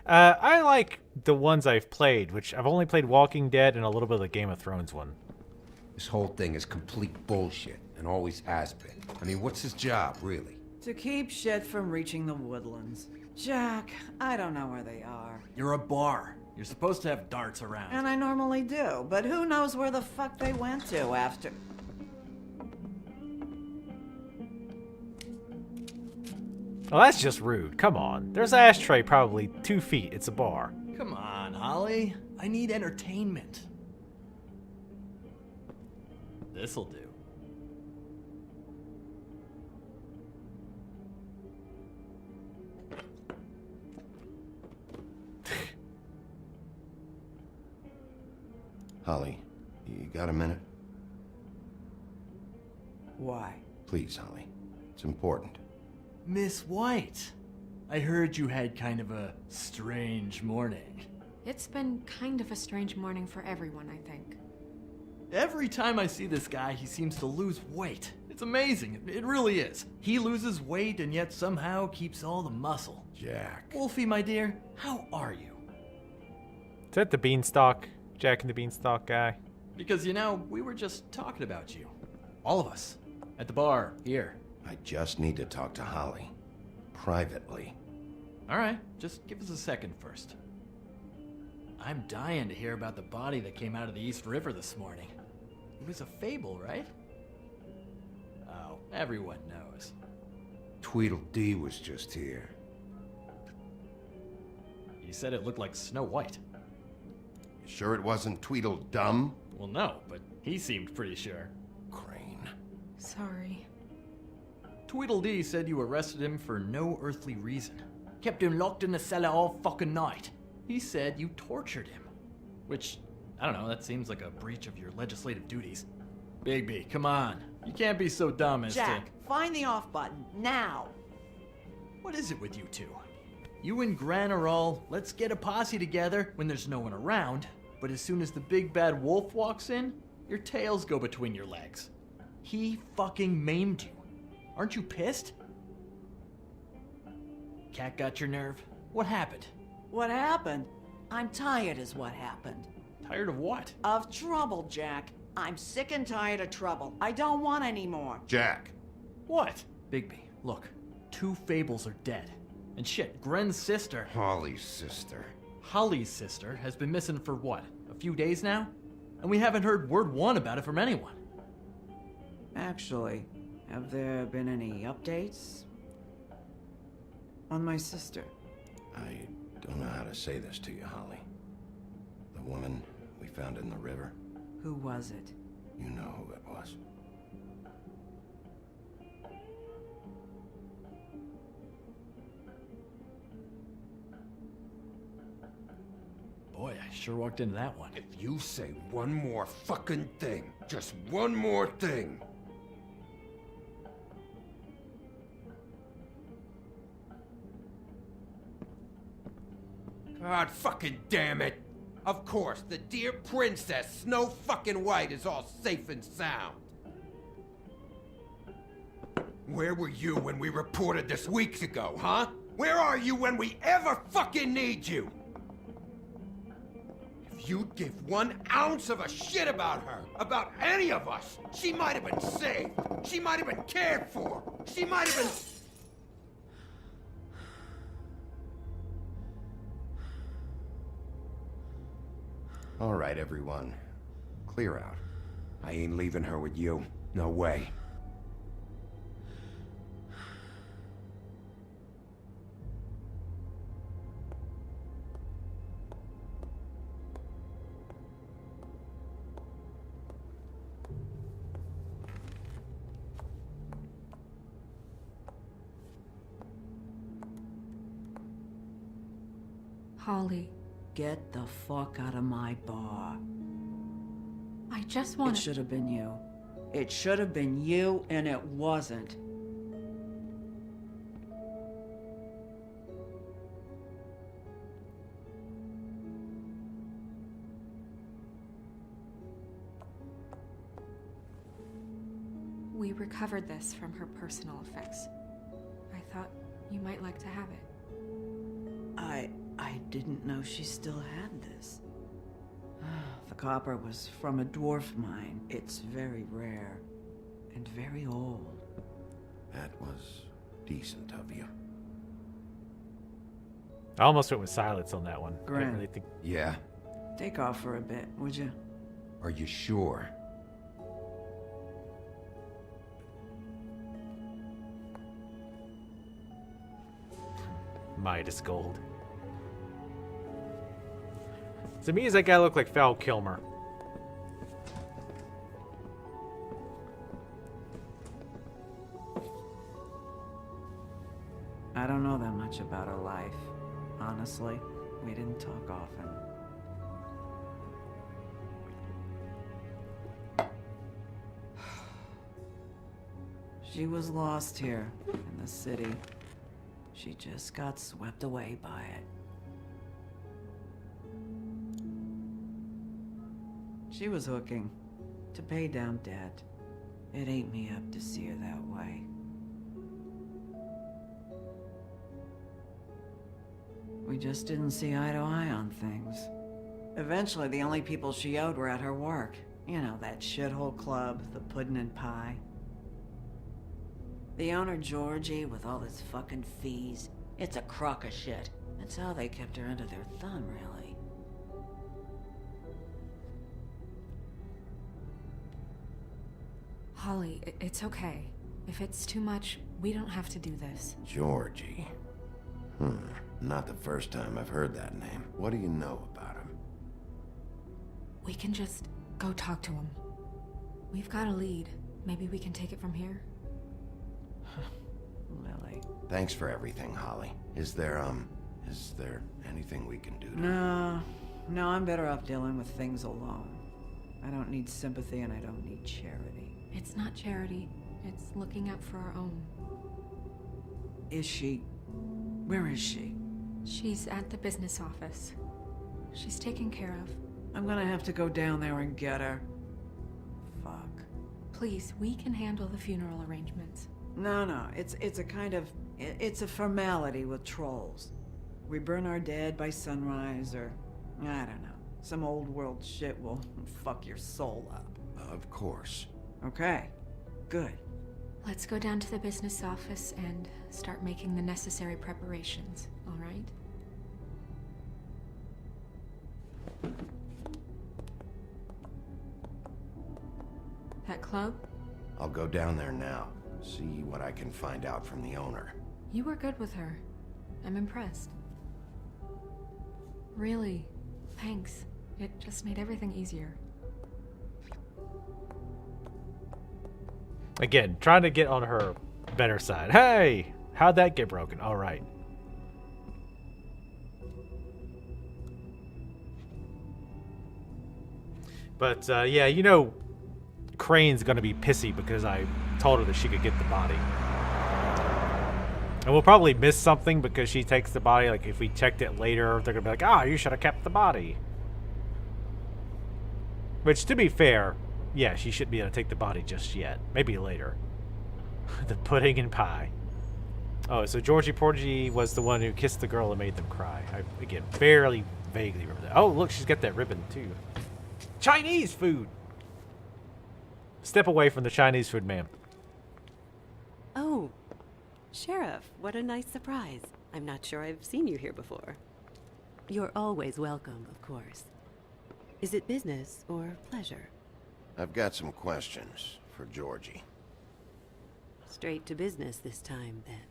I like the ones I've played, which I've only played Walking Dead and a little bit of the Game of Thrones one. This whole thing is complete bullshit, and always has been. I mean, what's his job, really? To keep shit from reaching the woodlands. Jack, I don't know where they are. You're a bar. You're supposed to have darts around. And I normally do, but who knows where the fuck they went to after... Well, that's just rude. Come on. There's an ashtray probably 2 feet. It's a bar. Come on, Holly. I need entertainment. This'll do. Holly, you got a minute? Why? Please, Holly. It's important. Miss White, I heard you had kind of a strange morning. It's been kind of a strange morning for everyone, I think. Every time I see this guy, he seems to lose weight. It's amazing. It really is. He loses weight and yet somehow keeps all the muscle. Jack. Wolfie, my dear, how are you? Is that the Beanstalk? Jack and the Beanstalk guy? Because, you know, we were just talking about you. All of us. At the bar, here. I just need to talk to Holly. Privately. All right, just give us a second first. I'm dying to hear about the body that came out of the East River this morning. It was a fable, right? Oh, everyone knows. Tweedledee was just here. You said it looked like Snow White. You sure it wasn't Tweedledum? Well, no, but he seemed pretty sure. Crane. Sorry. Tweedledee said you arrested him for no earthly reason. Kept him locked in the cellar all fucking night. He said you tortured him. Which, I don't know, that seems like a breach of your legislative duties. Bigby, come on. You can't be so dumb as Jack, find the off button, now! What is it with you two? You and Gran are all, let's get a posse together when there's no one around, but as soon as the big bad wolf walks in, your tails go between your legs. He fucking maimed you. Aren't you pissed? Cat got your nerve? What happened? What happened? I'm tired is what happened. Tired of what? Of trouble, Jack. I'm sick and tired of trouble. I don't want any more. Jack. What? Bigby, look. 2 Fables are dead. And shit, Gren's sister, Holly's sister. Holly's sister, has been missing for what? A few days now? And we haven't heard word one about it from anyone. Actually, have there been any updates? On my sister? I don't know how to say this to you, Holly. The woman we found in the river. Who was it? You know who it was. Boy, I sure walked into that one. If you say one more fucking thing, just one more thing. God fucking damn it! Of course, the dear princess, Snow fucking White, is all safe and sound. Where were you when we reported this weeks ago, huh? Where are you when we ever fucking need you? If you'd give 1 ounce of a shit about her, about any of us. She might have been saved. She might have been cared for. She might have been... All right, everyone. Clear out. I ain't leaving her with you. No way. Holly, Get the fuck out of my bar. I just It want should have been you. It should have been you, and it wasn't. We recovered this from her personal effects. I thought you might like to have it. I didn't know she still had this. The copper was from a dwarf mine. It's very rare and very old. That was decent of you. I almost went with silence on that one. I Grant. didn't really think. Yeah? Take off for a bit, would you? Are you sure? Midas gold. To me, does that guy look like Val Kilmer? I don't know that much about her life. Honestly, we didn't talk often. She was lost here in the city. She just got swept away by it. She was hooking to pay down debt. It ate me up to see her that way. We just didn't see eye to eye on things. Eventually, the only people she owed were at her work. You know, that shithole club, the Puddin' and Pie. The owner, Georgie, with all his fucking fees, it's a crock of shit. That's how they kept her under their thumb, really. Holly, it's okay. If it's too much, we don't have to do this. Georgie. Not the first time I've heard that name. What do you know about him? We can just go talk to him. We've got a lead. Maybe we can take it from here? Lily. Thanks for everything, Holly. Is there anything we can do to... No, I'm better off dealing with things alone. I don't need sympathy and I don't need charity. It's not charity. It's looking out for our own. Is she... Where is she? She's at the business office. She's taken care of. I'm gonna have to go down there and get her. Fuck. Please, we can handle the funeral arrangements. No, it's a kind of... It's a formality with trolls. We burn our dead by sunrise, or... I don't know. Some old world shit will fuck your soul up. Of course. Okay, good. Let's go down to the business office and start making the necessary preparations, all right? That club? I'll go down there now. See what I can find out from the owner. You were good with her. I'm impressed. Really, thanks. It just made everything easier. Again, trying to get on her better side. Hey! How'd that get broken? All right. But, yeah, you know, Crane's gonna be pissy because I told her that she could get the body. And we'll probably miss something because she takes the body. Like, if we checked it later, they're gonna be like, you should have kept the body. Which, to be fair, yeah, she shouldn't be able to take the body just yet. Maybe later. The pudding and pie. Oh, so Georgie Porgy was the one who kissed the girl and made them cry. I, again, vaguely remember that. Oh, look, she's got that ribbon, too. Chinese food! Step away from the Chinese food, ma'am. Oh, Sheriff, what a nice surprise. I'm not sure I've seen you here before. You're always welcome, of course. Is it business or pleasure? I've got some questions for Georgie. Straight to business this time, then.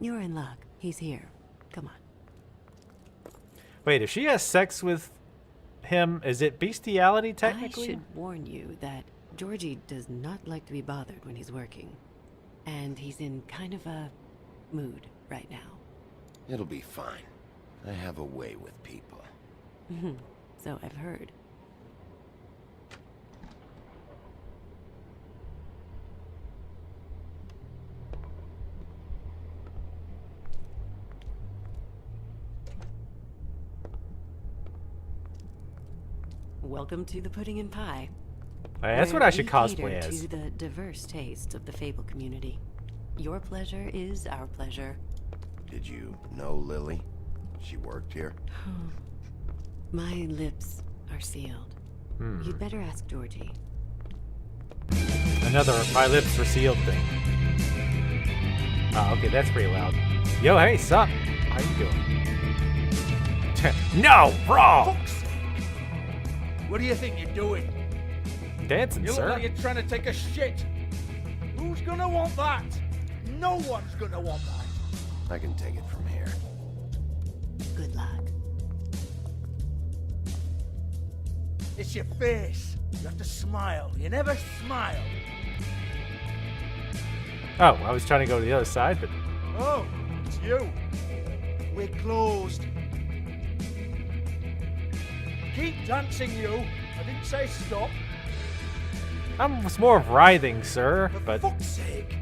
You're in luck. He's here. Come on. Wait, if she has sex with him, is it bestiality, technically? I should warn you that Georgie does not like to be bothered when he's working. And he's in kind of a mood right now. It'll be fine. I have a way with people. So I've heard. Welcome to the Pudding and Pie. That's what I should where we cosplay cater as. to the diverse tastes of the Fable community. Your pleasure is our pleasure. Did you know Lily? She worked here? My lips are sealed. You'd better ask Georgie. Another my lips were sealed thing. Oh, okay, that's pretty loud. Yo, hey, sup? How you doing? No, wrong! What do you think you're doing? Dancing, You look sir. like you're trying to take a shit. Who's gonna want that? No one's gonna want that. I can take it from here. Good luck. It's your face. You have to smile. You never smile. Oh, I was trying to go to the other side, but Oh, it's you. We're closed. Keep dancing, you. I didn't say stop. was more of writhing, sir. For But fuck's sake.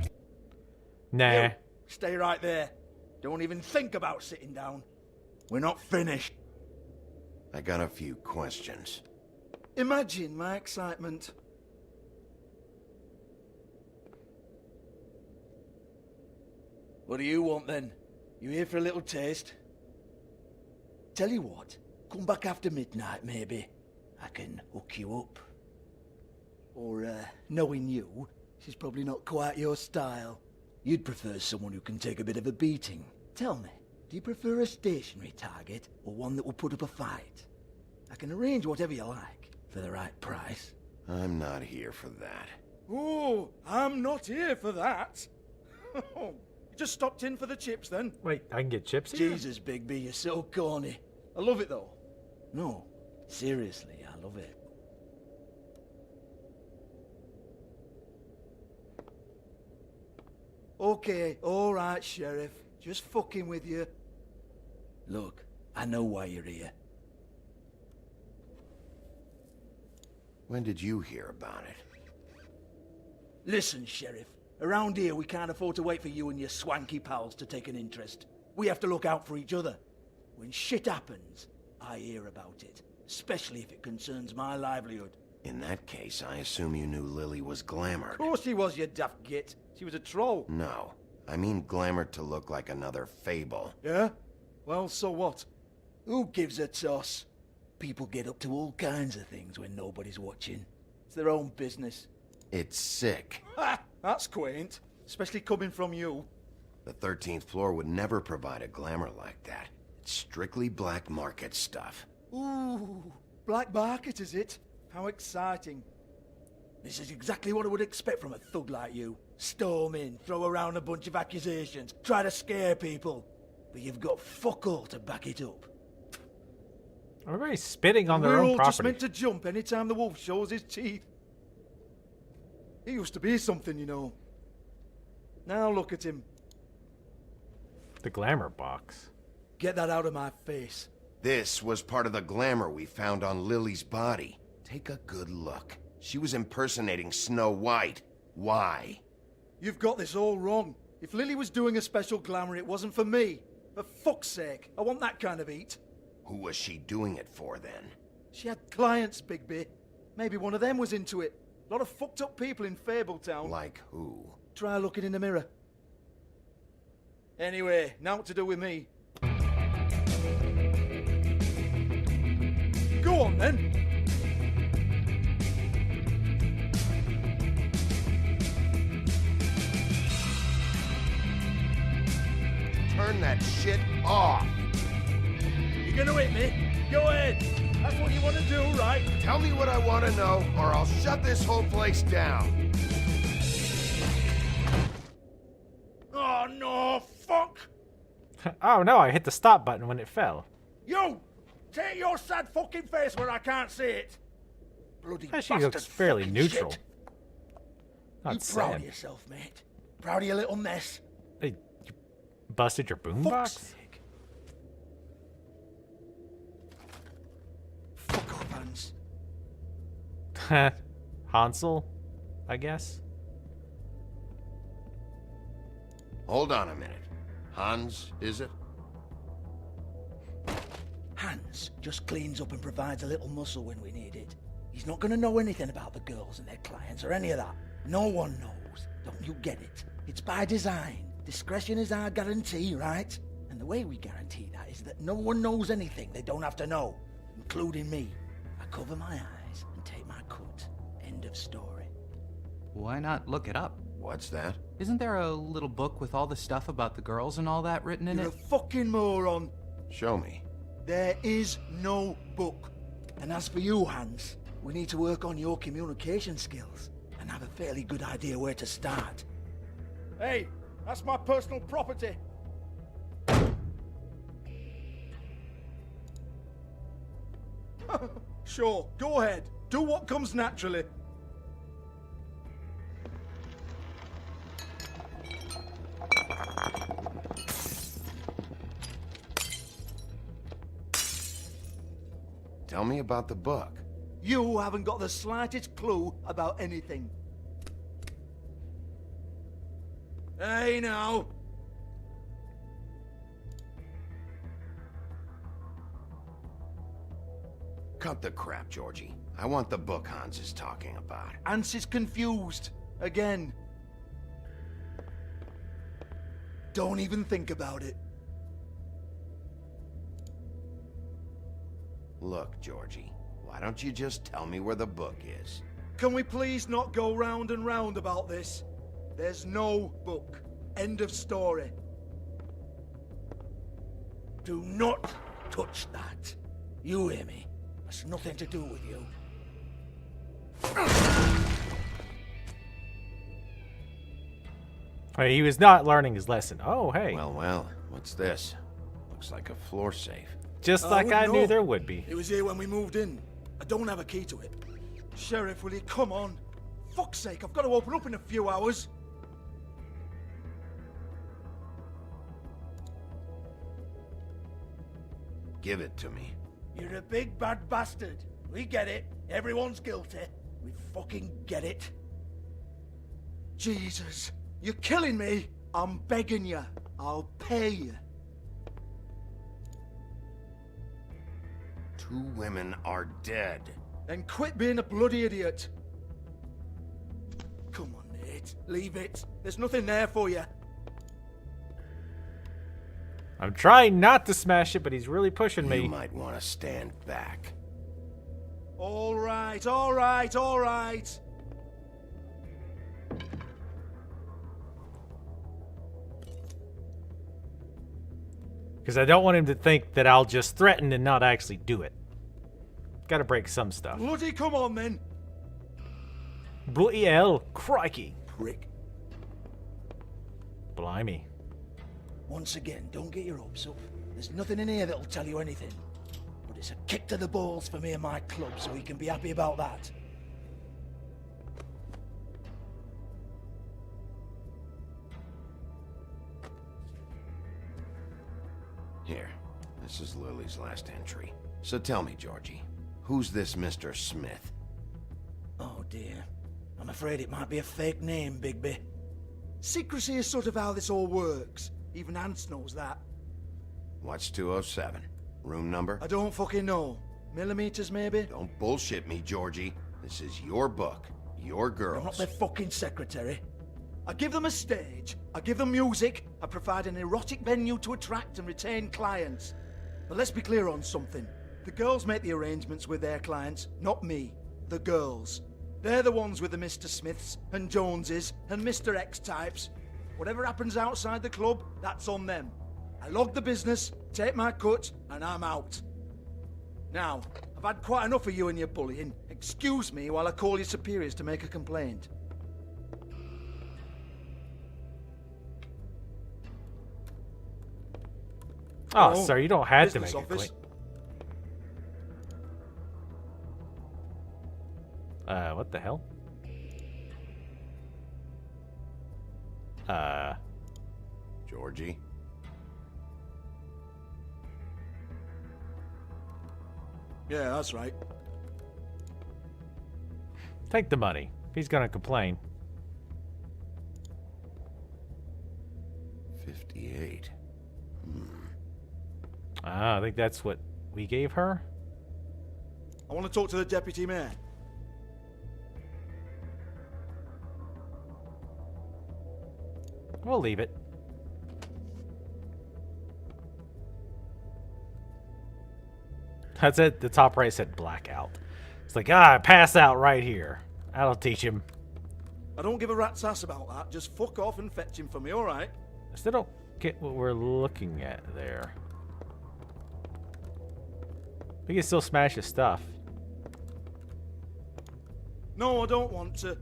nah. You, stay right there. Don't even think about sitting down. We're not finished. I got a few questions. Imagine my excitement. What do you want then? You here for a little taste? Tell you what, come back after midnight maybe. I can hook you up. Or, knowing you, she's probably not quite your style. You'd prefer someone who can take a bit of a beating. Tell me, do you prefer a stationary target or one that will put up a fight? I can arrange whatever you like for the right price. I'm not here for that. Oh, I'm not here for that. You just stopped in for the chips then? Wait, I can get chips here? Jesus, Bigby, you're so corny. I love it though. No, seriously, I love it. Okay, alright, Sheriff. Just fucking with you. Look, I know why you're here. When did you hear about it? Listen, Sheriff. Around here, we can't afford to wait for you and your swanky pals to take an interest. We have to look out for each other. When shit happens, I hear about it. Especially if it concerns my livelihood. In that case, I assume you knew Lily was glamored. Of course she was, you daft git. She was a troll. No, I mean glamored to look like another Fable. Yeah? Well, so what? Who gives a toss? People get up to all kinds of things when nobody's watching. It's their own business. It's sick. Ha! That's quaint. Especially coming from you. The 13th floor would never provide a glamour like that. It's strictly black market stuff. Ooh, black market is it? How exciting. This is exactly what I would expect from a thug like you. Storm in, throw around a bunch of accusations, try to scare people. But you've got fuck all to back it up. Everybody's spitting on their We're own all property. just meant to jump anytime the wolf shows his teeth. He used to be something, you know. Now look at him. The glamour box. Get that out of my face. This was part of the glamour we found on Lily's body. Take a good look. She was impersonating Snow White. Why? You've got this all wrong. If Lily was doing a special glamour, it wasn't for me. For fuck's sake, I want that kind of eat. Who was she doing it for then? She had clients, Bigby. Maybe one of them was into it. A lot of fucked up people in Fabletown. Like who? Try looking in the mirror. Anyway, now what to do with me? on then. Turn that shit off. You gonna hit me? Go ahead. That's what you want to do, right? Tell me what I want to know, or I'll shut this whole place down. Oh no, fuck! Oh no, I hit the stop button when it fell. You! Take your sad fucking face where I can't see it! Bloody She bastard looks fairly fucking neutral. shit. Not You proud sad. of yourself, mate? Proud of your little mess? Hey, you busted your Fuck's boombox? sake. Fuck off, Hans. Hansel, I guess. Hold on a minute. Hans, is it? Hans just cleans up and provides a little muscle when we need it. He's not gonna know anything about the girls and their clients or any of that. No one knows. Don't you get it? It's by design. Discretion is our guarantee, right? And the way we guarantee that is that no one knows anything they don't have to know, including me. I cover my eyes and take my cut. End of story. Why not look it up? What's that? Isn't there a little book with all the stuff about the girls and all that written in You're it? a fucking moron. Show me. There is no book. And as for you, Hans, we need to work on your communication skills and have a fairly good idea where to start. Hey, that's my personal property. Sure, go ahead. Do what comes naturally. Tell me about the book. You haven't got the slightest clue about anything. Hey, now. Cut the crap, Georgie. I want the book Hans is talking about. Hans is confused. Again. Don't even think about it. Look, Georgie, why don't you just tell me where the book is? Can we please not go round and round about this? There's no book. End of story. Do not touch that. You hear me? That's nothing to do with you. He was not learning his lesson. Oh, hey. Well, what's this? Looks like a floor safe. Just like I wouldn't knew know. there would be. It was here when we moved in. I don't have a key to it. Sheriff, will you come on? Fuck's sake, I've got to open up in a few hours. Give it to me. You're a big bad bastard. We get it. Everyone's guilty. We fucking get it. Jesus, you're killing me. I'm begging you. I'll pay you. 2 women are dead. Then quit being a bloody idiot. Come on, Nate. Leave it. There's nothing there for you. I'm trying not to smash it, but he's really pushing me. You might want to stand back. All right, all right, all right. Because I don't want him to think that I'll just threaten and not actually do it. Gotta break some stuff. Bloody come on, then. Bloody hell. Crikey. Prick. Blimey. Once again, don't get your hopes up. There's nothing in here that'll tell you anything. But it's a kick to the balls for me and my club, so we can be happy about that. Here, this is Lily's last entry. So tell me, Georgie, who's this Mr. Smith? Oh dear. I'm afraid it might be a fake name, Bigby. Secrecy is sort of how this all works. Even Hans knows that. What's 207? Room number? I don't fucking know. Millimeters, maybe? Don't bullshit me, Georgie. This is your book. Your girls. I'm not their fucking secretary. I give them a stage, I give them music, I provide an erotic venue to attract and retain clients. But let's be clear on something. The girls make the arrangements with their clients, not me. The girls. They're the ones with the Mr. Smiths and Joneses and Mr. X types. Whatever happens outside the club, that's on them. I log the business, take my cut, and I'm out. Now, I've had quite enough of you and your bullying. Excuse me while I call your superiors to make a complaint. Oh, sir, you don't have to make a office. What the hell? Georgie? Yeah, that's right. Take the money. If he's gonna complain. 58. I think that's what we gave her. I want to talk to the deputy mayor. We'll leave it. That's it. The top right said blackout. It's like, pass out right here. That'll teach him. I don't give a rat's ass about that. Just fuck off and fetch him for me, alright? I still don't get what we're looking at there. We can still smash his stuff. No, I don't want to.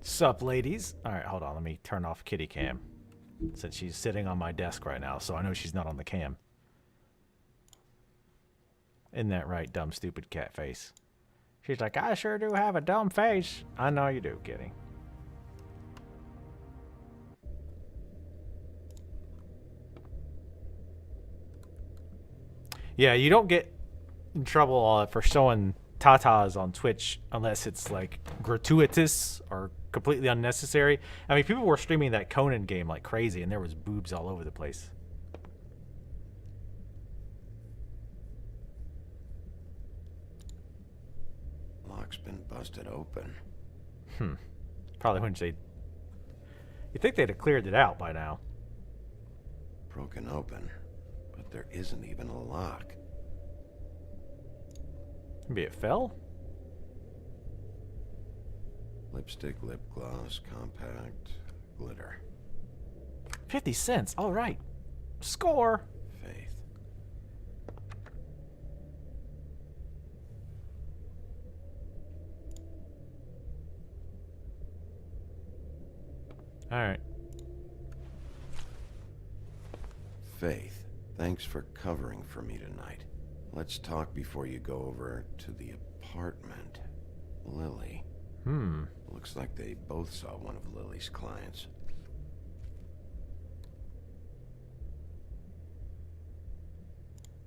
Sup, ladies? Alright, hold on. Let me turn off kitty cam. Since she's sitting on my desk right now, so I know she's not on the cam. Isn't that right, dumb, stupid cat face? She's like, I sure do have a dumb face. I know you do, kitty. Yeah, you don't get in trouble for showing tatas on Twitch unless it's like gratuitous or completely unnecessary. I mean, people were streaming that Conan game like crazy, and there was boobs all over the place. Lock's been busted open. Probably when they... You'd think they'd have cleared it out by now. Broken open, but there isn't even a lock. Maybe it fell? Lipstick, lip gloss, compact, glitter. 50 cents. All right. Score. Faith. All right. Faith, thanks for covering for me tonight. Let's talk before you go over to the apartment. Lily. Looks like they both saw one of Lily's clients.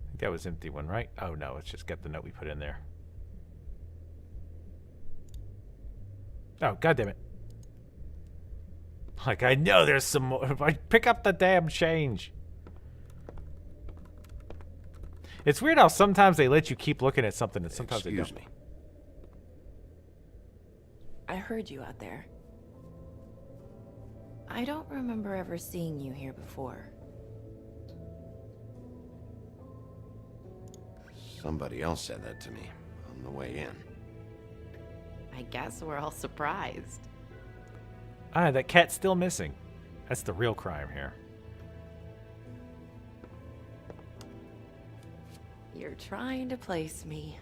I think that was empty one, right? Oh no, let's just get the note we put in there. Oh, goddammit. Like, I know there's some more. I pick up the damn change. It's weird how sometimes they let you keep looking at something and sometimes they don't. Excuse me. I heard you out there. I don't remember ever seeing you here before. Somebody else said that to me on the way in. I guess we're all surprised. That cat's still missing. That's the real crime here. You're trying to place me.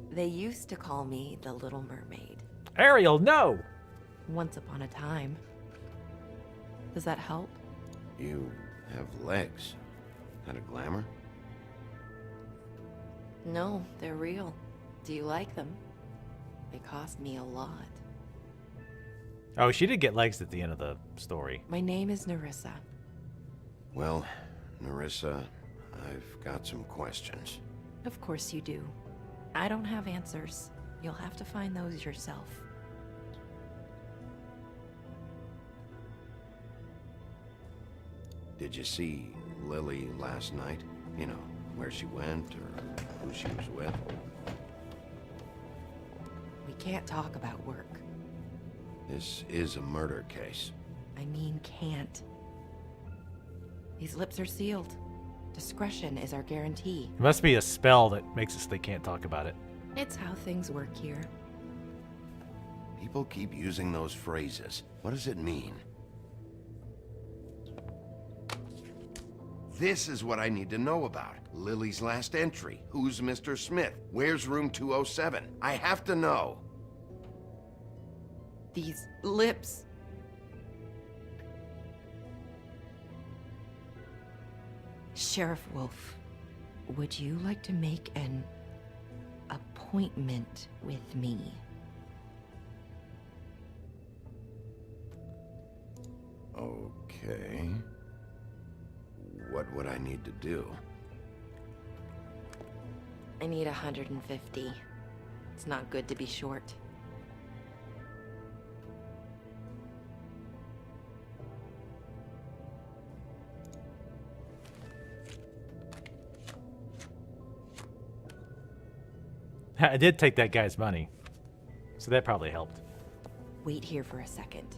They used to call me the Little Mermaid. Ariel, no! Once upon a time. Does that help? You have legs. That a glamour? No, they're real. Do you like them? They cost me a lot. Oh, she did get legs at the end of the story. My name is Nerissa. Well, Nerissa, I've got some questions. Of course you do. I don't have answers. You'll have to find those yourself. Did you see Lily last night? You know, where she went or who she was with? We can't talk about work. This is a murder case. I mean, can't. These lips are sealed. Discretion is our guarantee. It must be a spell that makes us they can't talk about it. It's how things work here. People keep using those phrases. What does it mean? This is what I need to know about. Lily's last entry. Who's Mr. Smith? Where's room 207? I have to know. These lips. Sheriff Wolf, would you like to make an appointment with me? Okay. What would I need to do? I need 150. It's not good to be short. I did take that guy's money, so that probably helped. Wait here for a second.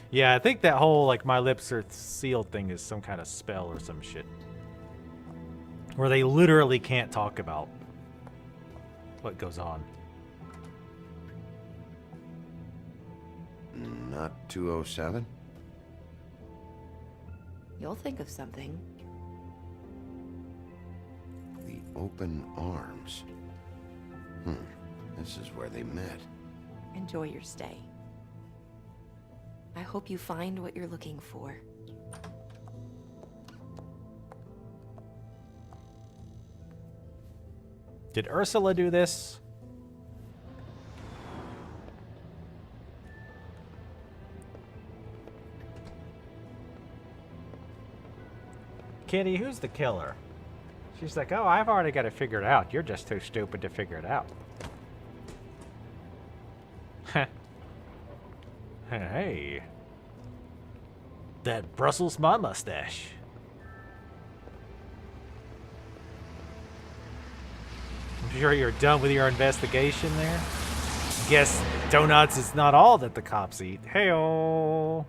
Yeah, I think that whole, like, my lips are sealed thing is some kind of spell or some shit. Where they literally can't talk about what goes on. Not 207? You'll think of something. The open arms. This is where they met. Enjoy your stay. I hope you find what you're looking for. Did Ursula do this? Kitty, who's the killer? She's like, oh, I've already got it figured out. You're just too stupid to figure it out. Hey. That Brussels my mustache. I'm sure you're done with your investigation there. Guess donuts is not all that the cops eat. Hey-oh.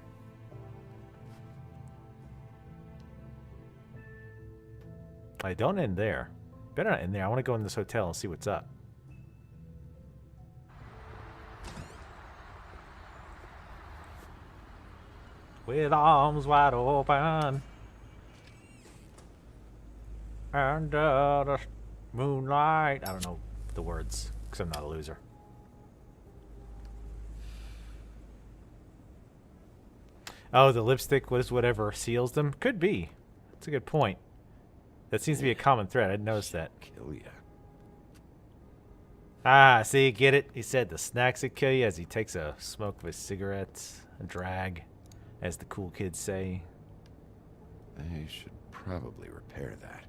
I don't end there. Better not end there. I want to go in this hotel and see what's up. With arms wide open under the moonlight. I don't know the words because I'm not a loser. Oh, the lipstick was whatever seals them? Could be. That's a good point. That seems to be a common thread. I didn't notice that. Kill ya. Ah, see, get it? He said the snacks would kill you as he takes a smoke of his cigarettes, a drag, as the cool kids say. They should probably repair that.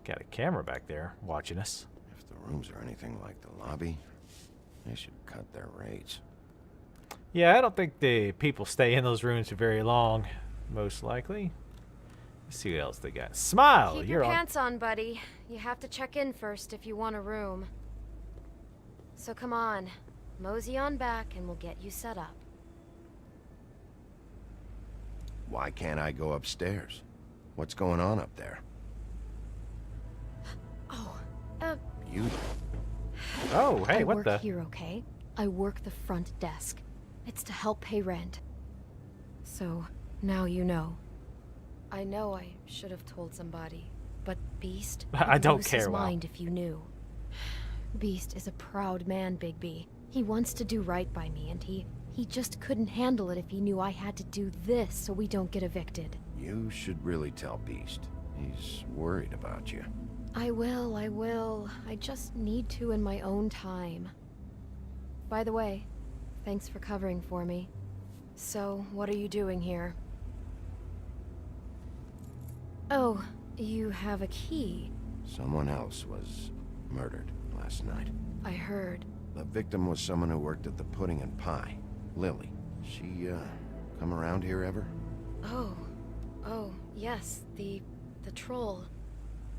Got a camera back there watching us. If the rooms are anything like the lobby, they should cut their rates. Yeah, I don't think the people stay in those rooms for very long, most likely. Let's see what else they got. Smile! Keep You're your pants on, buddy. You have to check in first if you want a room. So come on, mosey on back and we'll get you set up. Why can't I go upstairs? What's going on up there? Oh, You... Oh, hey, I what work the? here, okay? I work the front desk. It's to help pay rent. So, now you know. I know I should have told somebody, but Beast I would don't lose care, his Wow. mind if you knew. Beast is a proud man, Bigby. He wants to do right by me, and he just couldn't handle it if he knew I had to do this so we don't get evicted. You should really tell Beast. He's worried about you. I will. I just need to in my own time. By the way, thanks for covering for me. So, what are you doing here? Oh, you have a key. Someone else was murdered last night. I heard. The victim was someone who worked at the Pudding and Pie. Lily. She, come around here ever? Oh, yes, the troll.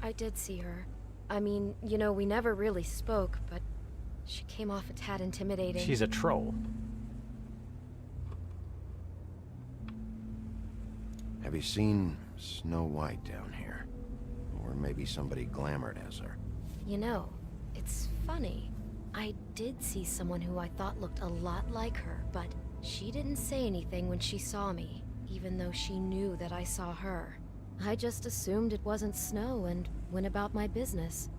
I did see her. I mean, you know, we never really spoke, but She came off a tad intimidating. She's a troll. Have you seen Snow White down here? Or maybe somebody glamored as her? You know, it's funny. I did see someone who I thought looked a lot like her, but she didn't say anything when she saw me, even though she knew that I saw her. I just assumed it wasn't Snow and went about my business.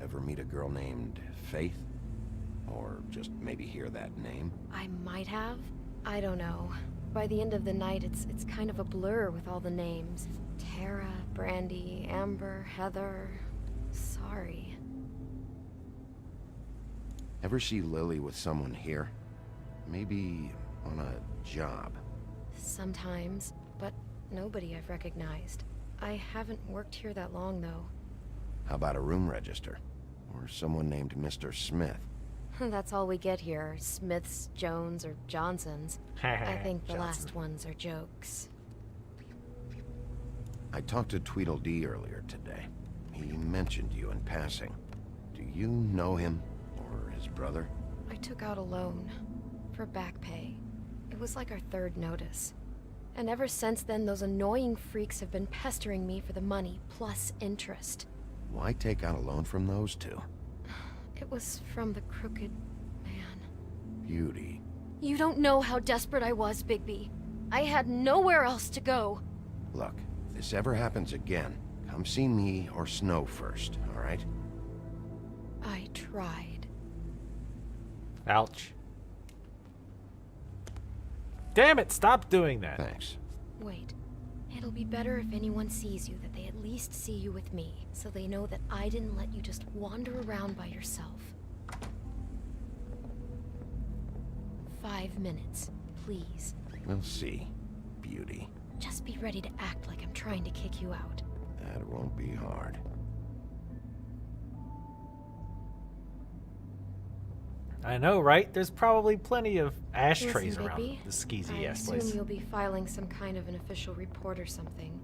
Ever meet a girl named Faith? Or just maybe hear that name? I might have. I don't know. By the end of the night, it's kind of a blur with all the names. Tara, Brandy, Amber, Heather... Sorry. Ever see Lily with someone here? Maybe on a job? Sometimes, but nobody I've recognized. I haven't worked here that long, though. How about a room register? Or someone named Mr. Smith? That's all we get here. Smiths, Jones, or Johnsons. I think the last ones are jokes. I talked to Tweedledee earlier today. He mentioned you in passing. Do you know him? Or his brother? I took out a loan. For back pay. It was like our third notice. And ever since then, those annoying freaks have been pestering me for the money, plus interest. Why take out a loan from those two? It was from the crooked man. Beauty. You don't know how desperate I was, Bigby. I had nowhere else to go. Look, if this ever happens again, come see me or Snow first, all right? I tried. Ouch. Damn it, stop doing that. Thanks. Wait. It'll be better if anyone sees you that they at least see you with me, so they know that I didn't let you just wander around by yourself. 5 minutes, please. We'll see, Beauty. Just be ready to act like I'm trying to kick you out. That won't be hard. I know, right? There's probably plenty of ashtrays Listen, around Bigby, the skeezy I ass assume place. you'll be filing some kind of an official report or something.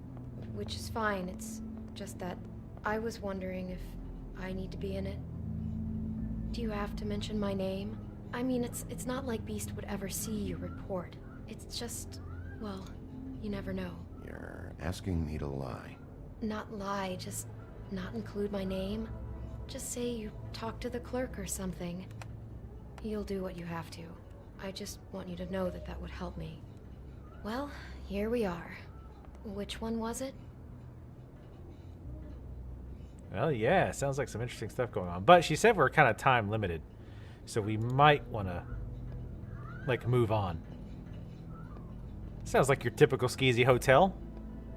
Which is fine, it's just that I was wondering if I need to be in it. Do you have to mention my name? I mean, it's not like Beast would ever see your report. It's just, well, you never know. You're asking me to lie. Not lie, just not include my name. Just say you talked to the clerk or something. You'll do what you have to. I just want you to know that that would help me. Well, here we are. Which one was it? Well, yeah, sounds like some interesting stuff going on. But she said we're kind of time limited, so we might want to, like, move on. Sounds like your typical skeezy hotel.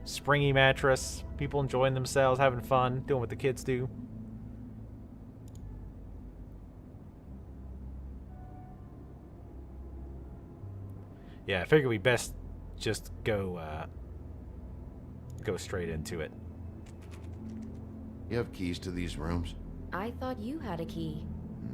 Springy mattress, people enjoying themselves, having fun, doing what the kids do. Yeah, I figure we best just go straight into it. You have keys to these rooms? I thought you had a key.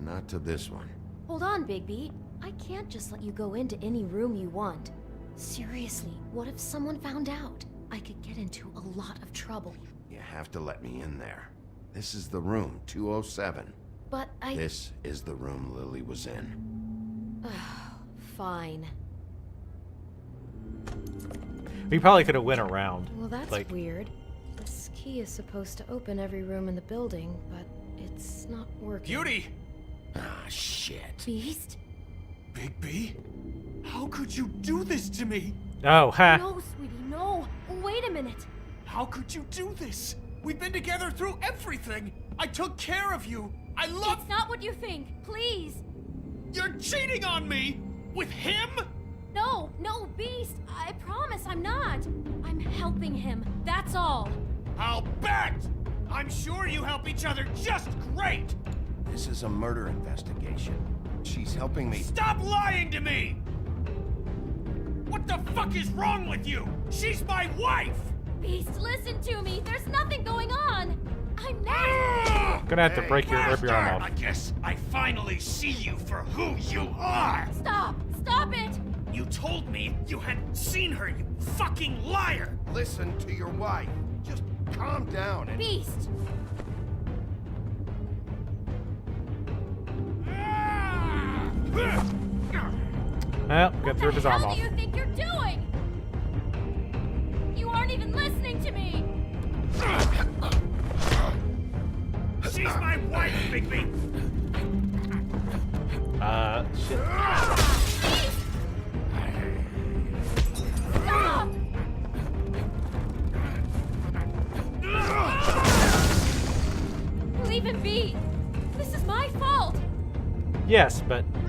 Not to this one. Hold on, Bigby. I can't just let you go into any room you want. Seriously, what if someone found out? I could get into a lot of trouble. You have to let me in there. This is the room, 207. But This is the room Lily was in. Fine. We probably could have went around. Well, that's like, weird. This key is supposed to open every room in the building, but it's not working. Beauty! Ah, shit. Beast? Bigby? How could you do this to me? Oh, ha. No, sweetie, no. Wait a minute. How could you do this? We've been together through everything. I took care of you. I love... It's not what you think. Please. You're cheating on me! With him? No, Beast. I promise I'm not. I'm helping him. That's all. I'll bet! I'm sure you help each other just great! This is a murder investigation. She's helping me. Stop lying to me! What the fuck is wrong with you? She's my wife! Beast, listen to me. There's nothing going on. I'm not. Gonna have to rip your arm I off. guess I finally see you for who you are! Stop it. You told me you hadn't seen her, you fucking liar! Listen to your wife. Just calm down and... Beast. Well, got to rip his arm What off. do you think you're doing? You aren't even listening to me. She's my wife, Bigby. Shit. Stop! Leave him be. This is my fault. Yes, but Please,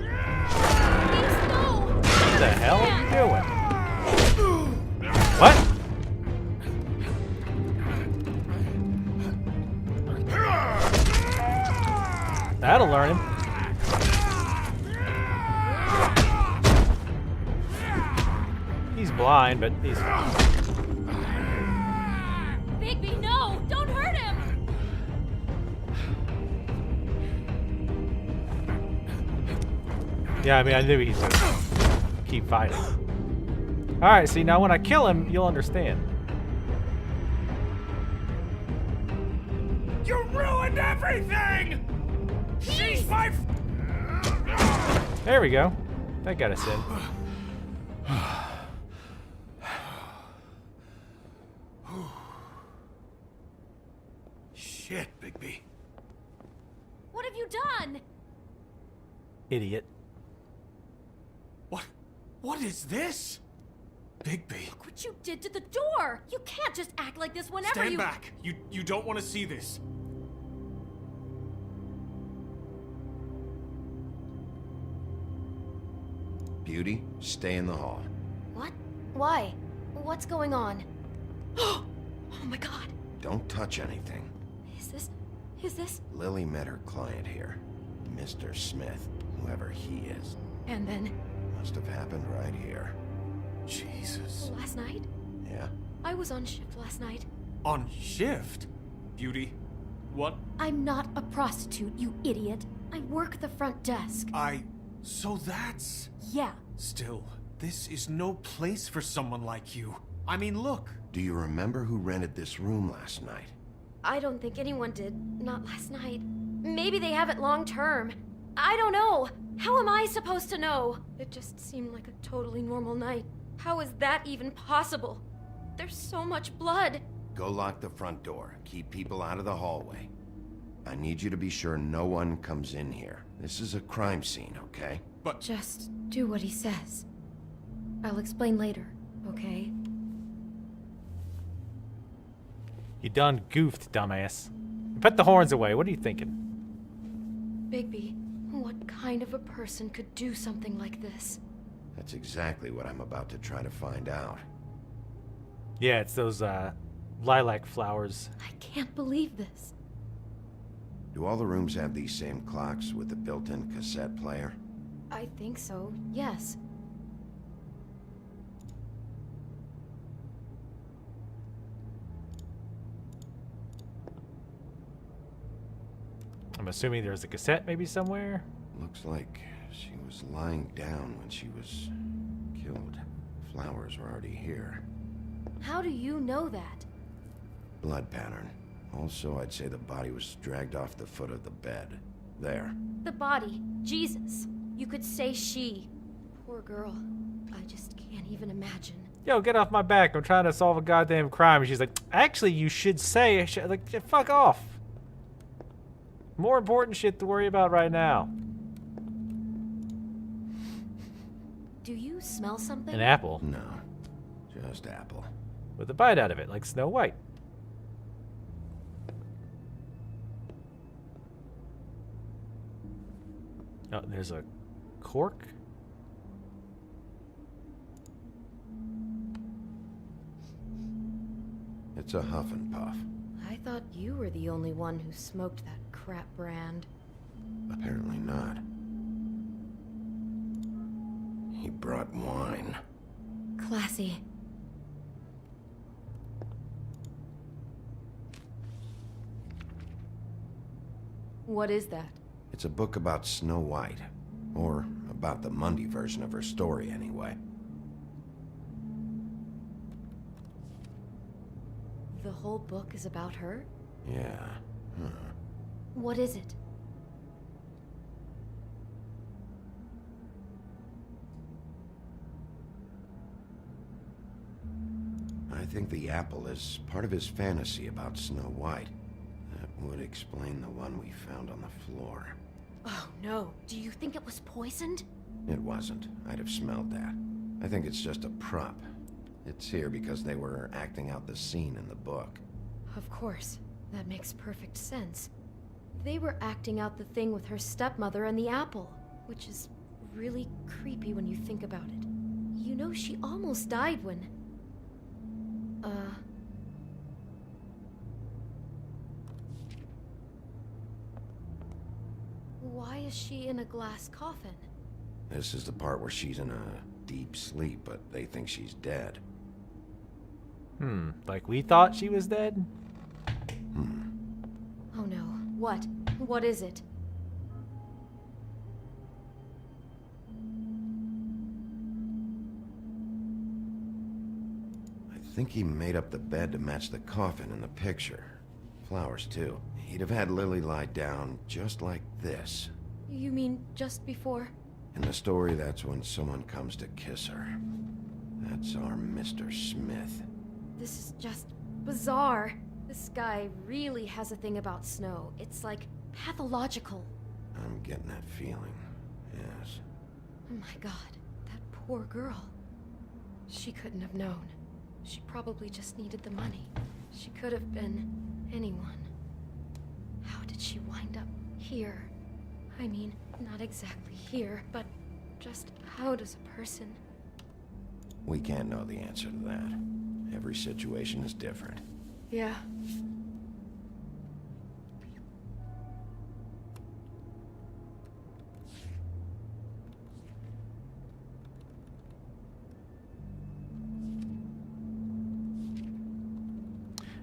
no. what the hell are you doing? What? That'll learn him. He's blind, but he's... Bigby, no! Don't hurt him! Yeah, I mean, I knew he's gonna keep fighting. Alright, see, now when I kill him, you'll understand. You ruined everything! She's my... There we go. That got us in. Shit, Bigby. What have you done? Idiot. What is this? Bigby. Look what you did to the door! You can't just act like this whenever Stand you- back. You don't want to see this. Beauty, stay in the hall. What? Why? What's going on? Oh my god. Don't touch anything. Is this? Lily met her client here. Mr. Smith, whoever he is. And then, Must have happened right here. Jesus. last night? Yeah? I was on shift last night. On shift? Beauty, what? I'm not a prostitute, you idiot. I work the front desk. So that's... Yeah. Still, this is no place for someone like you. I mean, look. Do you remember who rented this room last night? I don't think anyone did. Not last night. Maybe they have it long term. I don't know. How am I supposed to know? It just seemed like a totally normal night. How is that even possible? There's so much blood. Go lock the front door. Keep people out of the hallway. I need you to be sure no one comes in here. This is a crime scene, okay? But... Just do what he says. I'll explain later, okay? You done goofed, dumbass. Put the horns away. What are you thinking? Bigby, what kind of a person could do something like this? That's exactly what I'm about to try to find out. Yeah, it's those lilac flowers. I can't believe this. Do all the rooms have these same clocks with the built-in cassette player? I think so, yes. I'm assuming there's a cassette maybe somewhere. Looks like she was lying down when she was killed. Flowers were already here. How do you know that? Blood pattern. Also, I'd say the body was dragged off the foot of the bed. There. The body. Jesus. You could say she. Poor girl. I just can't even imagine. Yo, get off my back. I'm trying to solve a goddamn crime. And she's like, actually, you should say, like, fuck off. More important shit to worry about right now. Do you smell something? An apple. No. Just apple. With a bite out of it, like Snow White. Oh, there's a cork? It's a huff and puff. I thought you were the only one who smoked that crap brand. Apparently not. He brought wine. Classy. What is that? It's a book about Snow White. Or about the Mundy version of her story, anyway. The whole book is about her? Yeah. What is it? think the apple is part of his fantasy about Snow White. That would explain the one we found on the floor. Oh no, do you think it was poisoned? It wasn't. I'd have smelled that. I think it's just a prop. It's here because they were acting out the scene in the book. Of course. That makes perfect sense. They were acting out the thing with her stepmother and the apple, which is really creepy when you think about it. You know, she almost died when... Why is she in a glass coffin? This is the part where she's in a deep sleep, but they think she's dead. Like we thought she was dead? Oh no. What? What is it? I think he made up the bed to match the coffin in the picture. Flowers, too. He'd have had Lily lie down just like this. You mean just before? In the story, that's when someone comes to kiss her. That's our Mr. Smith. This is just bizarre. This guy really has a thing about Snow. It's like pathological. I'm getting that feeling, yes. Oh my god, that poor girl. She couldn't have known. She probably just needed the money. She could have been anyone. How did she wind up here? I mean, not exactly here, but just how does a person... We can't know the answer to that. Every situation is different. Yeah.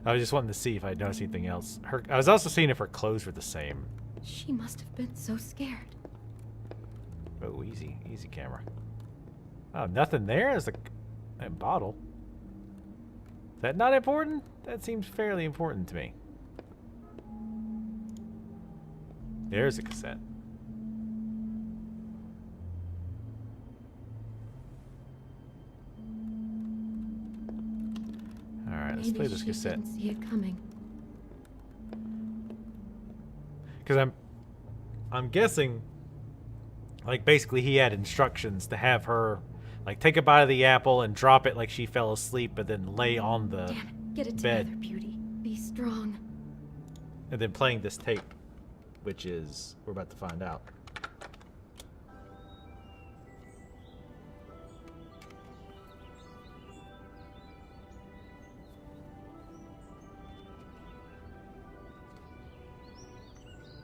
I was just wanting to see if I'd noticed anything else. I was also seeing if her clothes were the same. She must have been so scared. Oh, easy. Easy, camera. Oh, nothing there? There's a bottle. Is that not important? That seems fairly important to me. There's a cassette. Alright, let's play this cassette. Didn't see it coming. Because I'm guessing, like, basically he had instructions to have her, like, take a bite of the apple and drop it like she fell asleep, but then lay on the Damn it. Get it bed. together, Beauty. Be strong. And then playing this tape, which is, we're about to find out.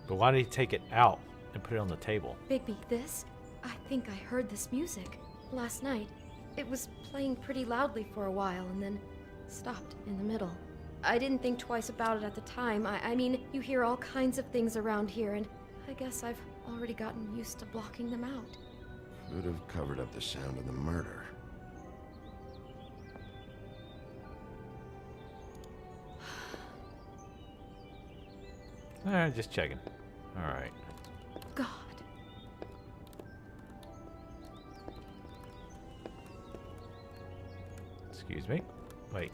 But why did he take it out and put it on the table? Bigby, this? I think I heard this music last night. It was playing pretty loudly for a while and then stopped in the middle. I didn't think twice about it at the time. I mean, you hear all kinds of things around here, and I guess I've already gotten used to blocking them out. Could have covered up the sound of the murder. Alright, just checking. Alright. God. Excuse me. Wait.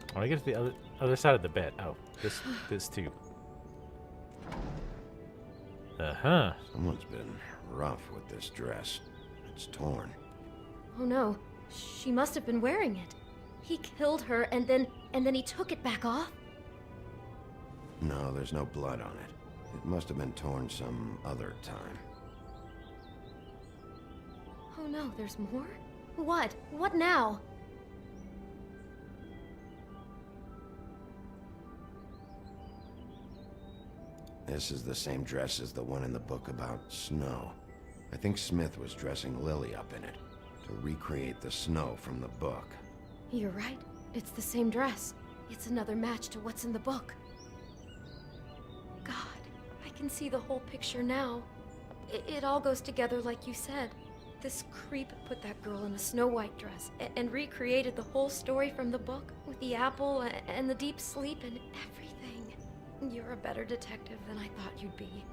I want to get to the other side of the bed. Oh, this too. Uh-huh. Someone's been rough with this dress. It's torn. Oh no. She must have been wearing it. He killed her and then he took it back off? No, there's no blood on it. It must have been torn some other time. Oh no, there's more? What? What now? This is the same dress as the one in the book about Snow. I think Smith was dressing Lily up in it to recreate the Snow from the book. You're right. It's the same dress. It's another match to what's in the book. God, I can see the whole picture now. It all goes together like you said. This creep put that girl in a Snow White dress and recreated the whole story from the book with the apple and the deep sleep and everything. You're a better detective than I thought you'd be.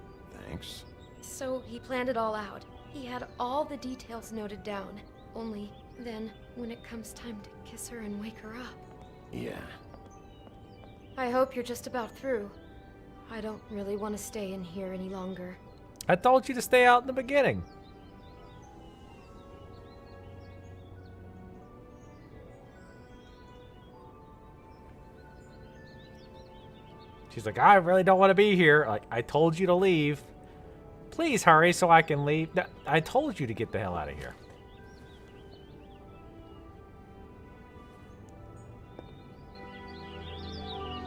Thanks. So he planned it all out. He had all the details noted down. Only Then, when it comes time to kiss her and wake her up. Yeah. I hope you're just about through. I don't really want to stay in here any longer. I told you to stay out in the beginning. She's like, I really don't want to be here. Like, I told you to leave. Please hurry so I can leave. No, I told you to get the hell out of here.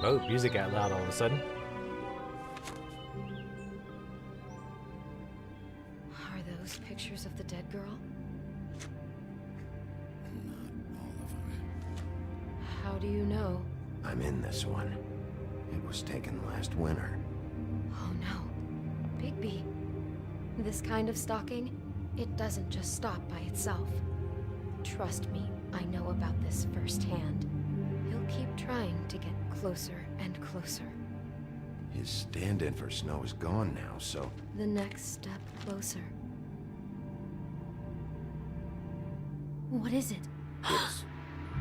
Oh, music got loud all of a sudden. Are those pictures of the dead girl? Not all of them. How do you know? I'm in this one. It was taken last winter. Oh no. Bigby. This kind of stalking, it doesn't just stop by itself. Trust me, I know about this firsthand. He'll keep trying to get closer and closer. His stand-in for Snow is gone now, so... The next step closer. What is it? It's...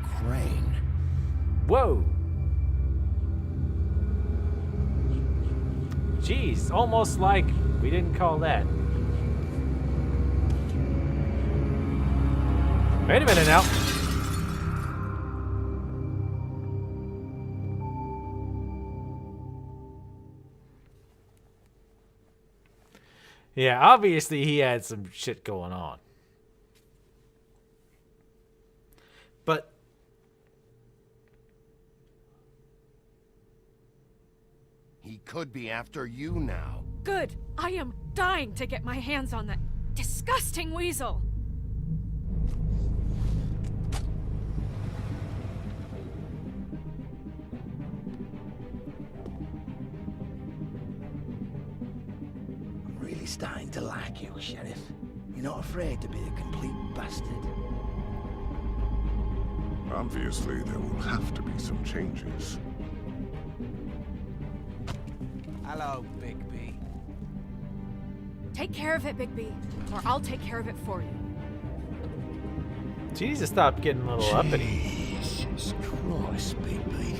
Crane. Whoa! Jeez, almost like we didn't call that. Wait a minute now. Yeah, obviously he had some shit going on. But He could be after you now. Good. I am dying to get my hands on that disgusting weasel. I'm really starting to like you, Sheriff. You're not afraid to be a complete bastard. Obviously, there will have to be some changes. Hello, Bigby. Take care of it, Bigby, or I'll take care of it for you. Jesus, stop getting a little uppity. Jesus Christ, Bigby.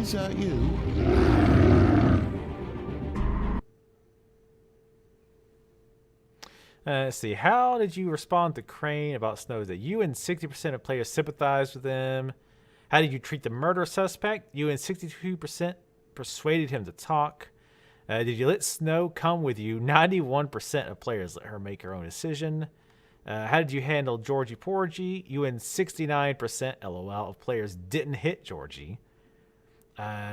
Is that you? Let's see. How did you respond to Crane about Snow? That you and 60% of players sympathized with him. How did you treat the murder suspect? You and 62% persuaded him to talk. Did you let Snow come with you? 91% of players let her make her own decision. How did you handle Georgie Porgy? You and 69% LOL of players didn't hit Georgie.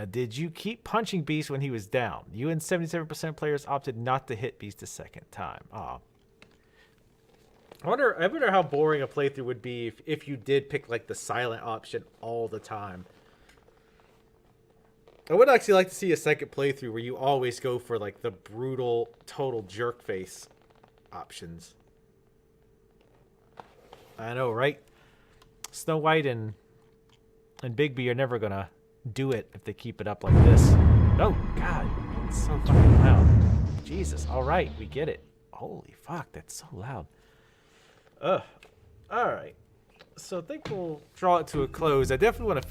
Did you keep punching Beast when he was down? You and 77% of players opted not to hit Beast a second time. Aw. I wonder how boring a playthrough would be if you did pick like the silent option all the time. I would actually like to see a second playthrough where you always go for like the brutal, total jerk face options. I know, right? Snow White and Bigby are never gonna do it if they keep it up like this. Oh God, it's so fucking loud. Jesus. All right, we get it. Holy fuck, that's so loud. Ugh. All right. So I think we'll draw it to a close. I definitely want to